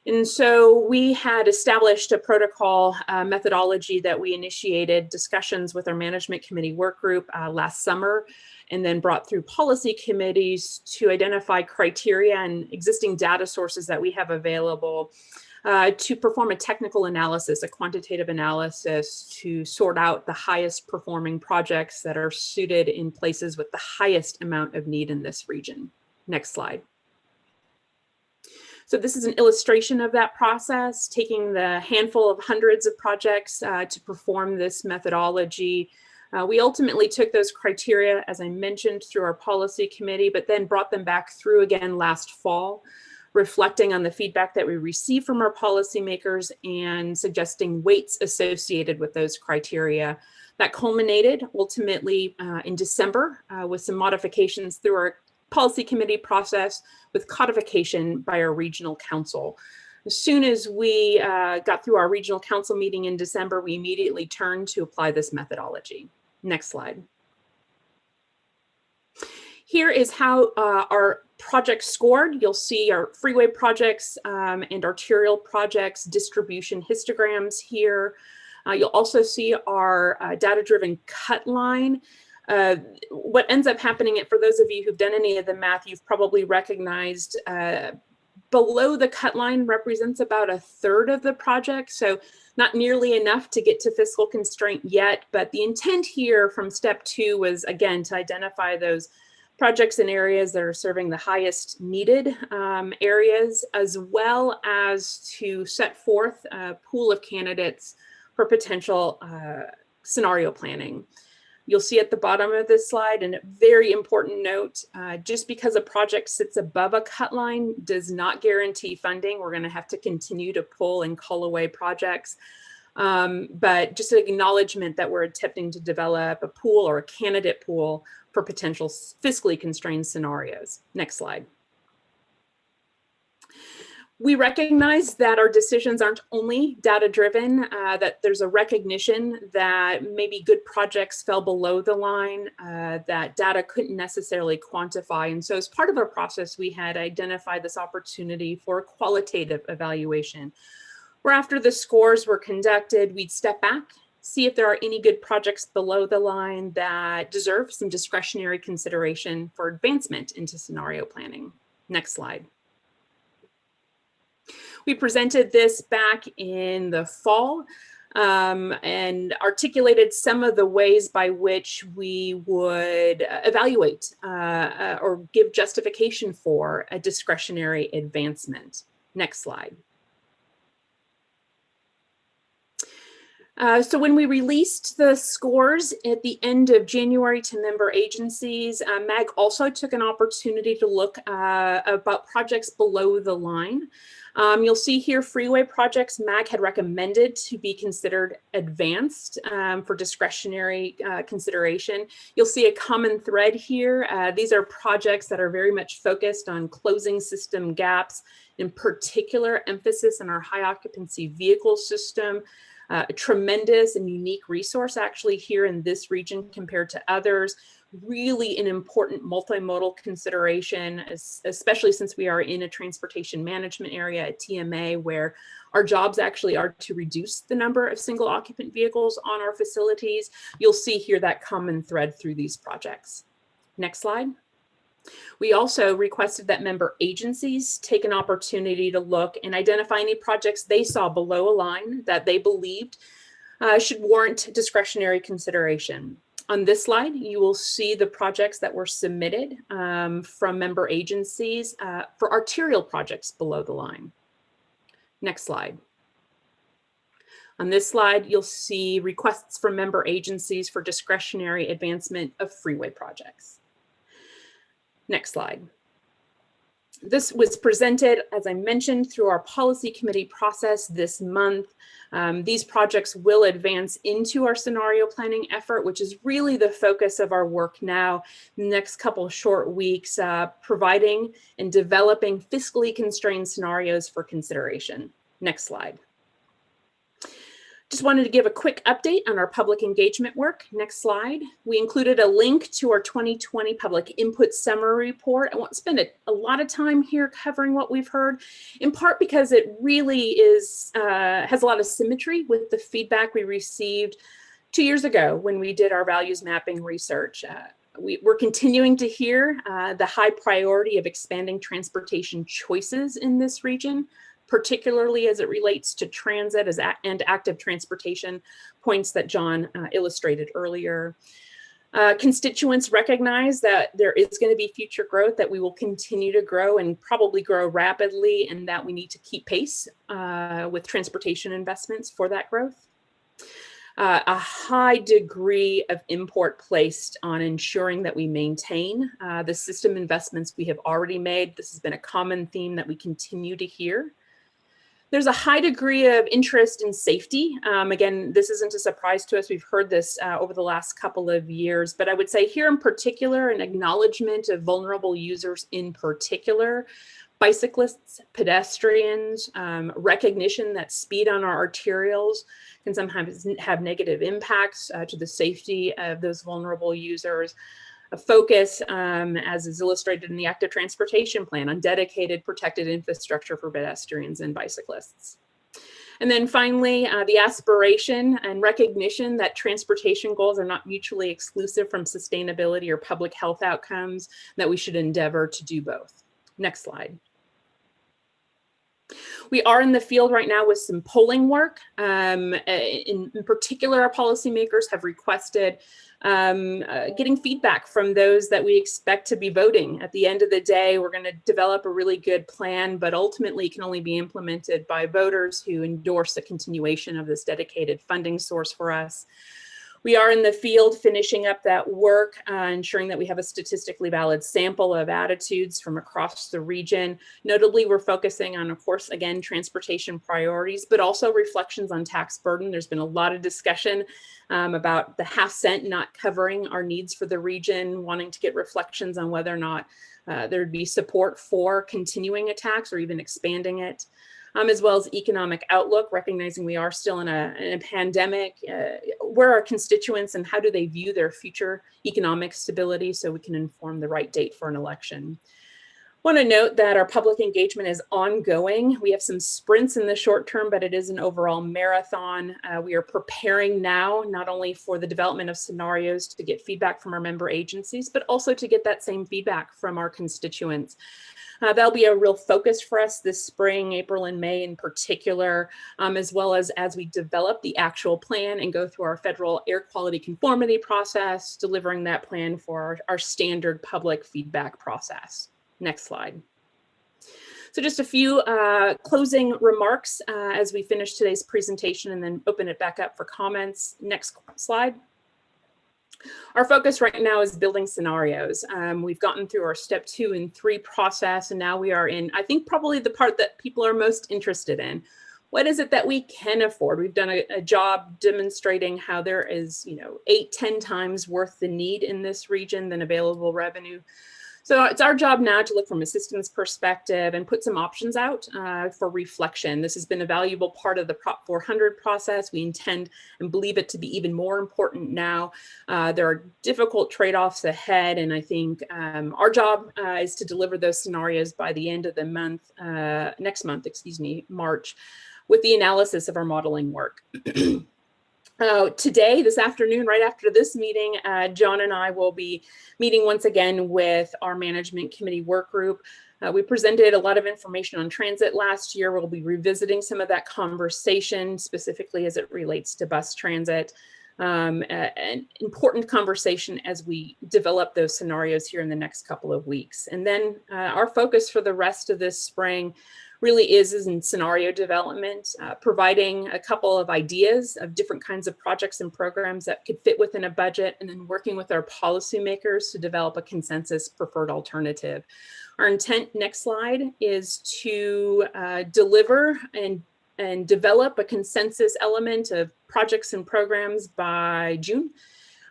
And so we had established a protocol methodology that we initiated discussions with our management committee work group last summer, and then brought through policy committees to identify criteria and existing data sources that we have available to perform a technical analysis, a quantitative analysis to sort out the highest performing projects that are suited in places with the highest amount of need in this region. Next slide. So this is an illustration of that process, taking the handful of hundreds of projects to perform this methodology. We ultimately took those criteria, as I mentioned, through our policy committee, but then brought them back through again last fall, reflecting on the feedback that we received from our policymakers and suggesting weights associated with those criteria. That culminated ultimately in December with some modifications through our policy committee process with codification by our regional council. As soon as we got through our regional council meeting in December, we immediately turned to apply this methodology. Next slide. Here is how our projects scored. You'll see our freeway projects and arterial projects distribution histograms here. You'll also see our data-driven cut line. What ends up happening, for those of you who've done any of the math, you've probably recognized below the cut line represents about a third of the project. So not nearly enough to get to fiscal constraint yet, but the intent here from step 2 was, again, to identify those projects in areas that are serving the highest needed areas, as well as to set forth a pool of candidates for potential scenario planning. You'll see at the bottom of this slide, and a very important note, just because a project sits above a cut line does not guarantee funding. We're going to have to continue to pull and cull away projects. But just an acknowledgement that we're attempting to develop a pool or a candidate pool for potential fiscally constrained scenarios. Next slide. We recognize that our decisions aren't only data-driven, that there's a recognition that maybe good projects fell below the line, that data couldn't necessarily quantify. And so as part of our process, we had identified this opportunity for a qualitative evaluation, where after the scores were conducted, we'd step back see if there are any good projects below the line that deserve some discretionary consideration for advancement into scenario planning. Next slide. We presented this back in the fall and articulated some of the ways by which we would evaluate or give justification for a discretionary advancement. Next slide. So when we released the scores at the end of January to member agencies, MAG also took an opportunity to look about projects below the line. You'll see here Freeway projects MAG had recommended to be considered advanced for discretionary consideration. You'll see a common thread here. These are projects that are very much focused on closing system gaps, in particular emphasis on our high occupancy vehicle system. A tremendous and unique resource actually here in this region compared to others. Really an important multimodal consideration, especially since we are in a transportation management area, a TMA, where our jobs actually are to reduce the number of single occupant vehicles on our facilities. You'll see here that common thread through these projects. Next slide. We also requested that member agencies take an opportunity to look and identify any projects they saw below a line that they believed should warrant discretionary consideration. On this slide, you will see the projects that were submitted from member agencies for arterial projects below the line. Next slide. On this slide, you'll see requests from member agencies for discretionary advancement of freeway projects. Next slide. This was presented, as I mentioned, through our policy committee process this month. These projects will advance into our scenario planning effort, which is really the focus of our work now. The next couple of short weeks, providing and developing fiscally constrained scenarios for consideration. Next slide. Just wanted to give a quick update on our public engagement work. Next slide. We included a link to our 2020 public input summary report. I won't spend a lot of time here covering what we've heard, in part because it really is has a lot of symmetry with the feedback we received 2 years ago when we did our values mapping research. We're continuing to hear the high priority of expanding transportation choices in this region, particularly as it relates to transit and active transportation, points that John illustrated earlier. Constituents recognize that there is going to be future growth, that we will continue to grow and probably grow rapidly, and that we need to keep pace with transportation investments for that growth. A high degree of import placed on ensuring that we maintain the system investments we have already made. This has been a common theme that we continue to hear. There's a high degree of interest in safety. Again, this isn't a surprise to us. We've heard this over the last couple of years, but I would say here in particular, an acknowledgement of vulnerable users in particular, bicyclists, pedestrians, recognition that speed on our arterials can sometimes have negative impacts to the safety of those vulnerable users. A focus, as is illustrated in the active transportation plan, on dedicated protected infrastructure for pedestrians and bicyclists. And then finally, the aspiration and recognition that transportation goals are not mutually exclusive from sustainability or public health outcomes, that we should endeavor to do both. Next slide. We are in the field right now with some polling work. In particular, our policymakers have requested getting feedback from those that we expect to be voting. At the end of the day, we're going to develop a really good plan, but ultimately can only be implemented by voters who endorse the continuation of this dedicated funding source for us. We are in the field finishing up that work, ensuring that we have a statistically valid sample of attitudes from across the region. Notably, we're focusing on, of course, again, transportation priorities, but also reflections on tax burden. There's been a lot of discussion about the half cent not covering our needs for the region, wanting to get reflections on whether or not there'd be support for continuing a tax or even expanding it. As well as economic outlook, recognizing we are still in a pandemic. Where are constituents and how do they view their future economic stability so we can inform the right date for an election? Want to note that our public engagement is ongoing. We have some sprints in the short term, but it is an overall marathon. We are preparing now, not only for the development of scenarios to get feedback from our member agencies, but also to get that same feedback from our constituents. That'll be a real focus for us this spring, April and May in particular, as well as we develop the actual plan and go through our federal air quality conformity process, delivering that plan for our standard public feedback process. Next slide. So just a few closing remarks as we finish today's presentation and then open it back up for comments. Next slide. Our focus right now is building scenarios. We've gotten through our step 2 and 3 process, and now we are in, I think, probably the part that people are most interested in. What is it that we can afford? We've done a job demonstrating how there is, 8-10 times worth the need in this region than available revenue. So it's our job now to look from a systems perspective and put some options out for reflection. This has been a valuable part of the Prop 400 process. We intend and believe it to be even more important now. There are difficult trade-offs ahead, and I think our job is to deliver those scenarios by the end of the month, next month, March, with the analysis of our modeling work. Today, this afternoon, right after this meeting, John and I will be meeting once again with our management committee work group. We presented a lot of information on transit last year. We'll be revisiting some of that conversation, specifically as it relates to bus transit. An important conversation as we develop those scenarios here in the next couple of weeks. And then our focus for the rest of this spring really is in scenario development, providing a couple of ideas of different kinds of projects and programs that could fit within a budget, and then working with our policymakers to develop a consensus preferred alternative. Our intent, next slide, is to deliver and develop a consensus element of projects and programs by June.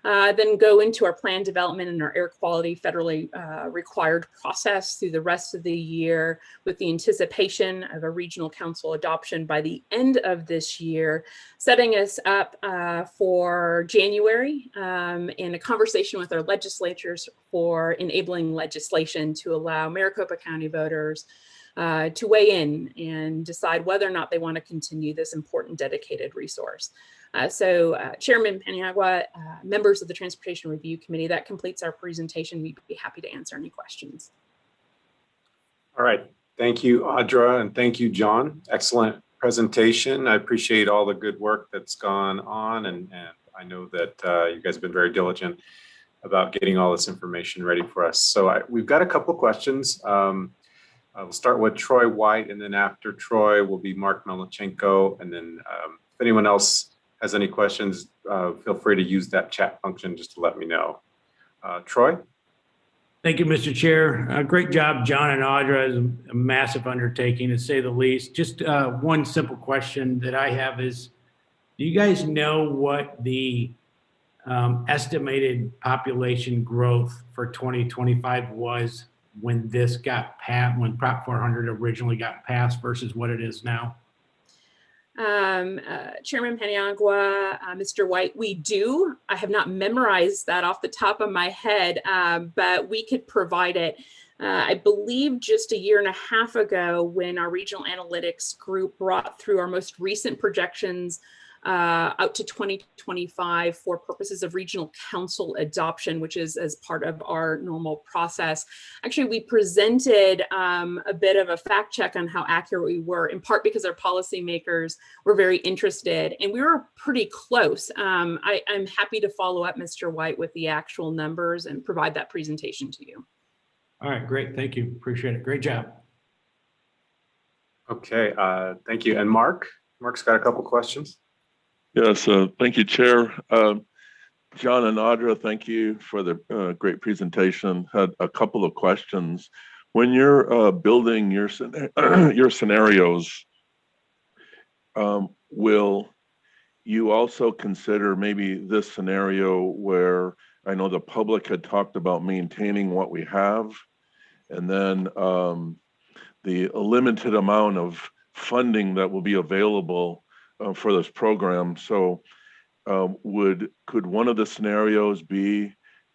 Then go into our plan development and our air quality federally required process through the rest of the year, with the anticipation of a regional council adoption by the end of this year, setting us up for January and a conversation with our legislatures for enabling legislation to allow Maricopa County voters to weigh in and decide whether or not they want to continue this important dedicated resource. Chairman Paniagua, members of the Transportation Review Committee, that completes our presentation. We'd be happy to answer any questions. All right. Thank you, Audra, and thank you, John. Excellent presentation. I appreciate all the good work that's gone on, and I know that you guys have been very diligent about getting all this information ready for us. So we've got a couple of questions. We'll start with Troy White, and then after Troy will be Mark Melnichenko. And then if anyone else has any questions, feel free to use that chat function just to let me know. Troy? Thank you, Mr. Chair. Great job, John and Audra. It's a massive undertaking, to say the least. Just one simple question that I have is, do you guys know what the estimated population growth for 2025 was when this got passed, when Prop 400 originally got passed, versus what it is now? Chairman Paniagua, Mr. White, we do. I have not memorized that off the top of my head, but we could provide it. I believe just a year and a half ago, when our regional analytics group brought through our most recent projections out to 2025 for purposes of regional council adoption, which is as part of our normal process. Actually, we presented a bit of a fact check on how accurate we were, in part because our policymakers were very interested, and we were pretty close. I'm happy to follow up, Mr. White, with the actual numbers and provide that presentation to you. All right, great. Thank you. Appreciate it. Great job. Okay, thank you. And Mark? Mark's got a couple questions. Yes, thank you, Chair. John and Audra, thank you for the great presentation. Had a couple of questions. When you're building your scenarios, will you also consider maybe this scenario where I know the public had talked about maintaining what we have, and then the limited amount of funding that will be available for this program? So could one of the scenarios be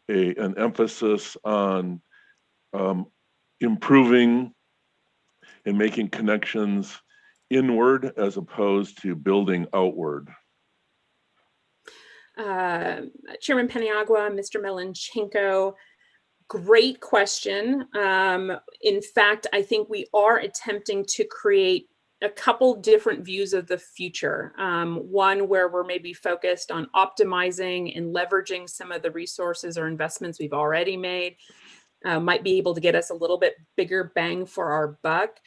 an emphasis on improving and making connections inward as opposed to building outward? Chairman Paniagua, Mr. Melenchenko, great question. In fact, I think we are attempting to create a couple different views of the future. One where we're maybe focused on optimizing and leveraging some of the resources or investments we've already made, might be able to get us a little bit bigger bang for our buck.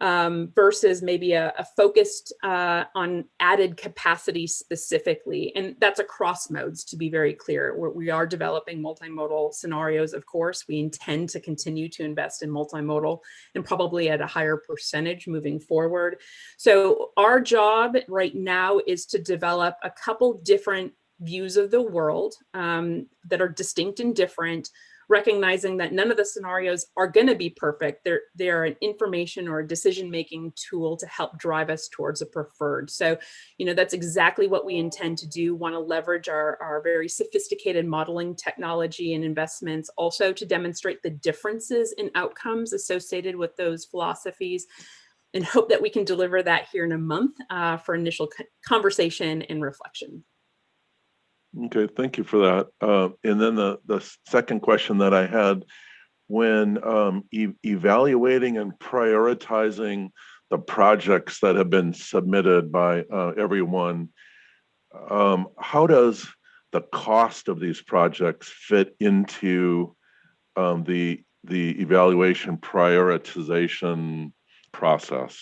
Versus maybe a focused on added capacity specifically. And that's across modes, to be very clear. We are developing multimodal scenarios, of course. We intend to continue to invest in multimodal and probably at a higher percentage moving forward. So our job right now is to develop a couple different views of the world that are distinct and different, recognizing that none of the scenarios are going to be perfect. They're an information or a decision-making tool to help drive us towards a preferred. So, that's exactly what we intend to do. Want to leverage our very sophisticated modeling technology and investments also to demonstrate the differences in outcomes associated with those philosophies, and hope that we can deliver that here in a month for initial conversation and reflection. Okay, thank you for that. And then the second question that I had, when evaluating and prioritizing the projects that have been submitted by everyone, how does the cost of these projects fit into the evaluation prioritization process?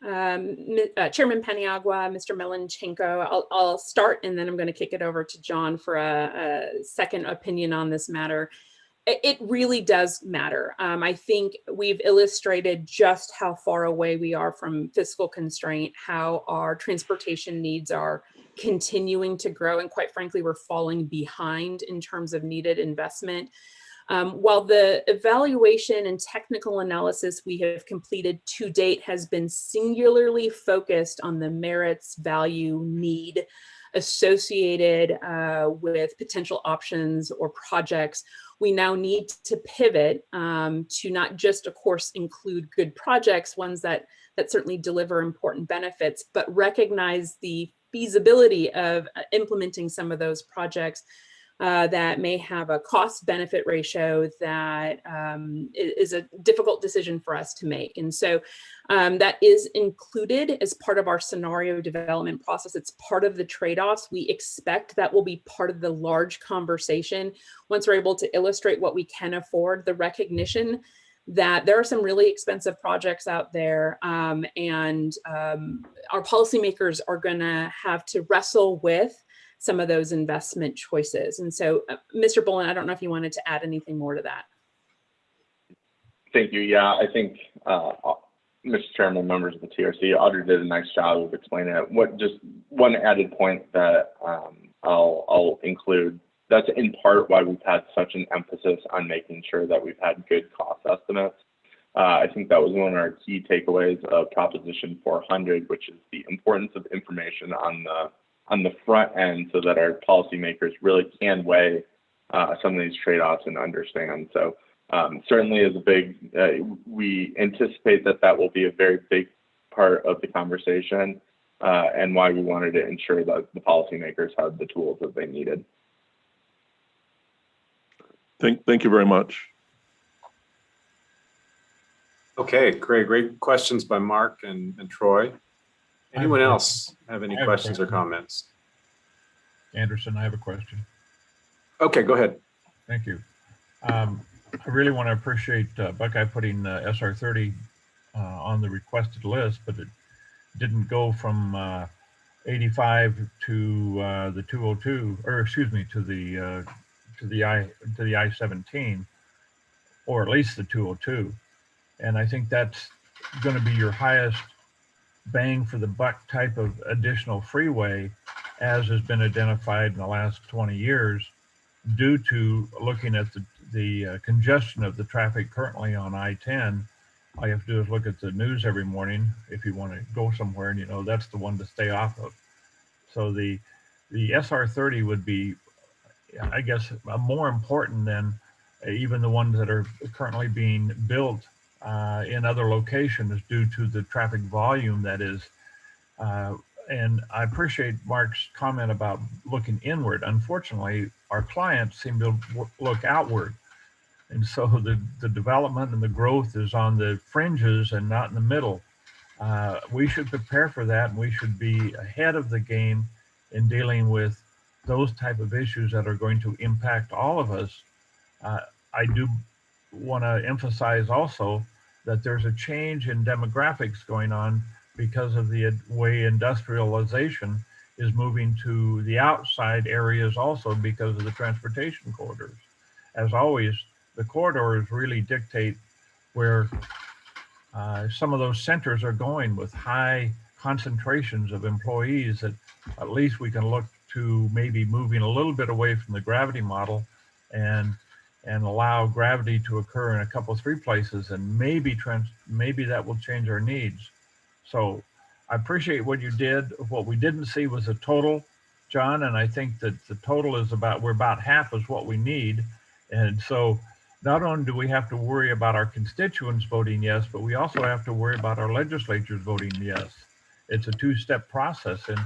Chairman Paniagua, Mr. Melenchenko, I'll start and then I'm going to kick it over to John for a second opinion on this matter. It really does matter. I think we've illustrated just how far away we are from fiscal constraint, how our transportation needs are continuing to grow, and quite frankly, we're falling behind in terms of needed investment. While the evaluation and technical analysis we have completed to date has been singularly focused on the merits, value, need associated with potential options or projects, we now need to pivot to not just, of course, include good projects, ones that certainly deliver important benefits, but recognize the feasibility of implementing some of those projects that may have a cost-benefit ratio that is a difficult decision for us to make. And so that is included as part of our scenario development process. It's part of the trade-offs. We expect that will be part of the large conversation once we're able to illustrate what we can afford, the recognition that there are some really expensive projects out there, and our policymakers are going to have to wrestle with some of those investment choices. And so, Mr. Bullen, I don't know if you wanted to add anything more to that. Thank you. Yeah, I think, Mr. Chairman, members of the TRC, Audrey did a nice job of explaining it. Just one added point that I'll include, that's in part why we've had such an emphasis on making sure that we've had good cost estimates. I think that was one of our key takeaways of Proposition 400, which is the importance of information on the front end so that our policymakers really can weigh some of these trade-offs and understand. So certainly is a big, we anticipate that will be a very big part of the conversation and why we wanted to ensure that the policymakers had the tools that they needed. Thank you very much. Okay, great questions by Mark and Troy. Anyone else have any questions or comments? Anderson, I have a question. Okay, go ahead. Thank you. I really want to appreciate Buckeye putting SR30 on the requested list, but it didn't go from 85 to the 202, or excuse me, to the I-17, or at least the 202. And I think that's going to be your highest bang for the buck type of additional freeway, as has been identified in the last 20 years, due to looking at the congestion of the traffic currently on I-10. All you have to do is look at the news every morning if you want to go somewhere, and you know that's the one to stay off of. So the SR30 would be, I guess, more important than even the ones that are currently being built in other locations due to the traffic volume that is. And I appreciate Mark's comment about looking inward. Unfortunately, our clients seem to look outward. And so the development and the growth is on the fringes and not in the middle. We should prepare for that, and we should be ahead of the game in dealing with those type of issues that are going to impact all of us. I do want to emphasize also that there's a change in demographics going on because of the way industrialization is moving to the outside areas also because of the transportation corridors. As always, the corridors really dictate where some of those centers are going with high concentrations of employees that at least we can look to maybe moving a little bit away from the gravity model and allow gravity to occur in a couple, 3 places, and maybe that will change our needs. So I appreciate what you did. What we didn't see was a total, John, and I think that the total is we're about half is what we need. And so not only do we have to worry about our constituents voting yes, but we also have to worry about our legislatures voting yes. It's a 2-step process, and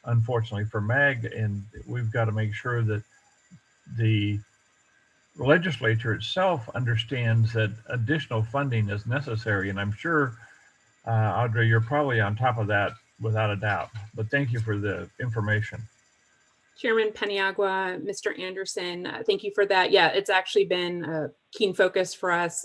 unfortunately for MAG, and we've got to make sure that the legislature itself understands that additional funding is necessary. And I'm sure, Audrey, you're probably on top of that without a doubt, but thank you for the information. Chairman Paniagua, Mr. Anderson, thank you for that. Yeah, it's actually been a keen focus for us,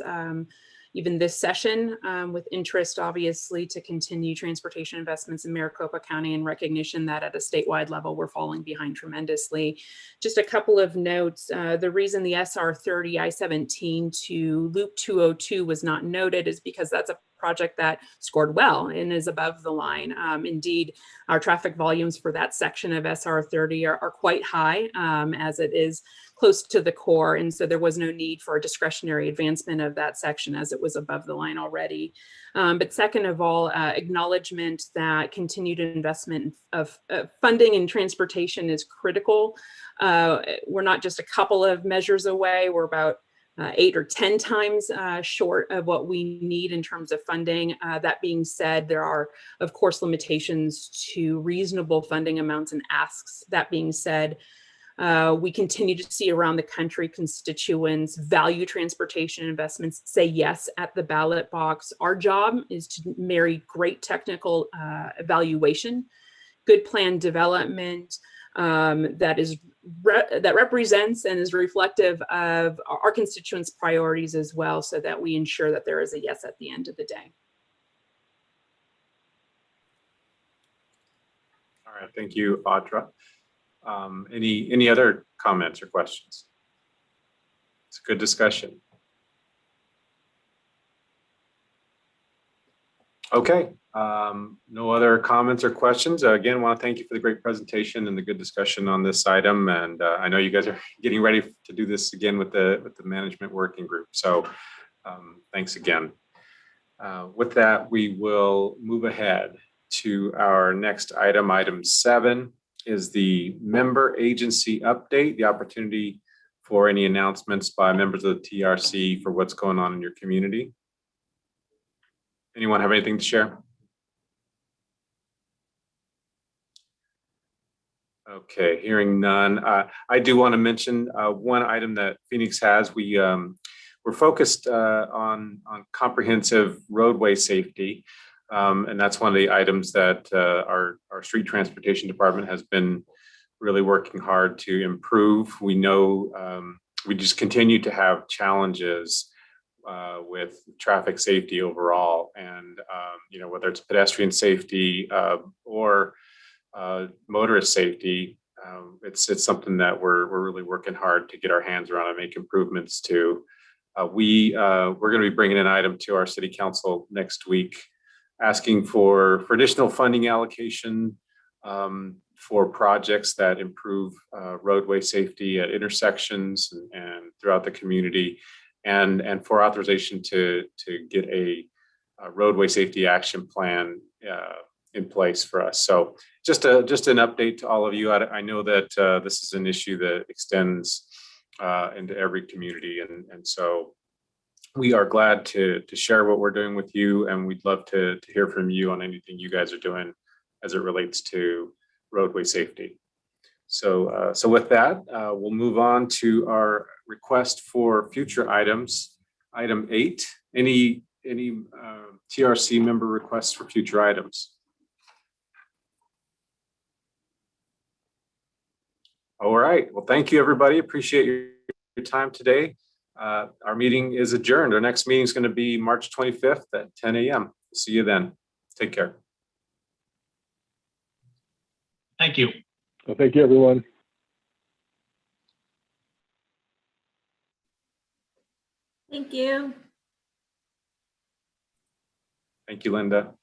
even this session, with interest, obviously, to continue transportation investments in Maricopa County and recognition that at a statewide level, we're falling behind tremendously. Just a couple of notes. The reason the SR 30 I-17 to Loop 202 was not noted is because that's a project that scored well and is above the line. Indeed, our traffic volumes for that section of SR 30 are quite high, as it is close to the core. And so there was no need for a discretionary advancement of that section as it was above the line already. But second of all, acknowledgement that continued investment of funding in transportation is critical. We're not just a couple of measures away. We're about 8 or 10 times short of what we need in terms of funding. That being said, there are, of course, limitations to reasonable funding amounts and asks. That being said, we continue to see around the country constituents value transportation investments, say yes at the ballot box. Our job is to marry great technical evaluation, good plan development, that represents and is reflective of our constituents' priorities as well, so that we ensure that there is a yes at the end of the day. All right, thank you, Audra. Any other comments or questions? It's a good discussion. Okay, no other comments or questions. Again, I want to thank you for the great presentation and the good discussion on this item. And I know you guys are getting ready to do this again with the management working group. So thanks again. With that, we will move ahead to our next item. Item 7 is the member agency update, the opportunity for any announcements by members of the TRC for what's going on in your community. Anyone have anything to share? Okay, hearing none. I do want to mention one item that Phoenix has. We're focused on comprehensive roadway safety, and that's one of the items that our street transportation department has been really working hard to improve. We know we just continue to have challenges with traffic safety overall, and whether it's pedestrian safety or motorist safety, it's something that we're really working hard to get our hands around and make improvements to. We're going to be bringing an item to our city council next week, asking for additional funding allocation for projects that improve roadway safety at intersections and throughout the community, and for authorization to get a roadway safety action plan in place for us. So just an update to all of you. I know that this is an issue that extends into every community. And so we are glad to share what we're doing with you, and we'd love to hear from you on anything you guys are doing as it relates to roadway safety. So with that, we'll move on to our request for future items. Item 8, any TRC member requests for future items? All right. Well, thank you, everybody. Appreciate your time today. Our meeting is adjourned. Our next meeting is going to be March 25th at 10 a.m. See you then. Take care. Thank you. Well, thank you, everyone. Thank you. Thank you, Linda.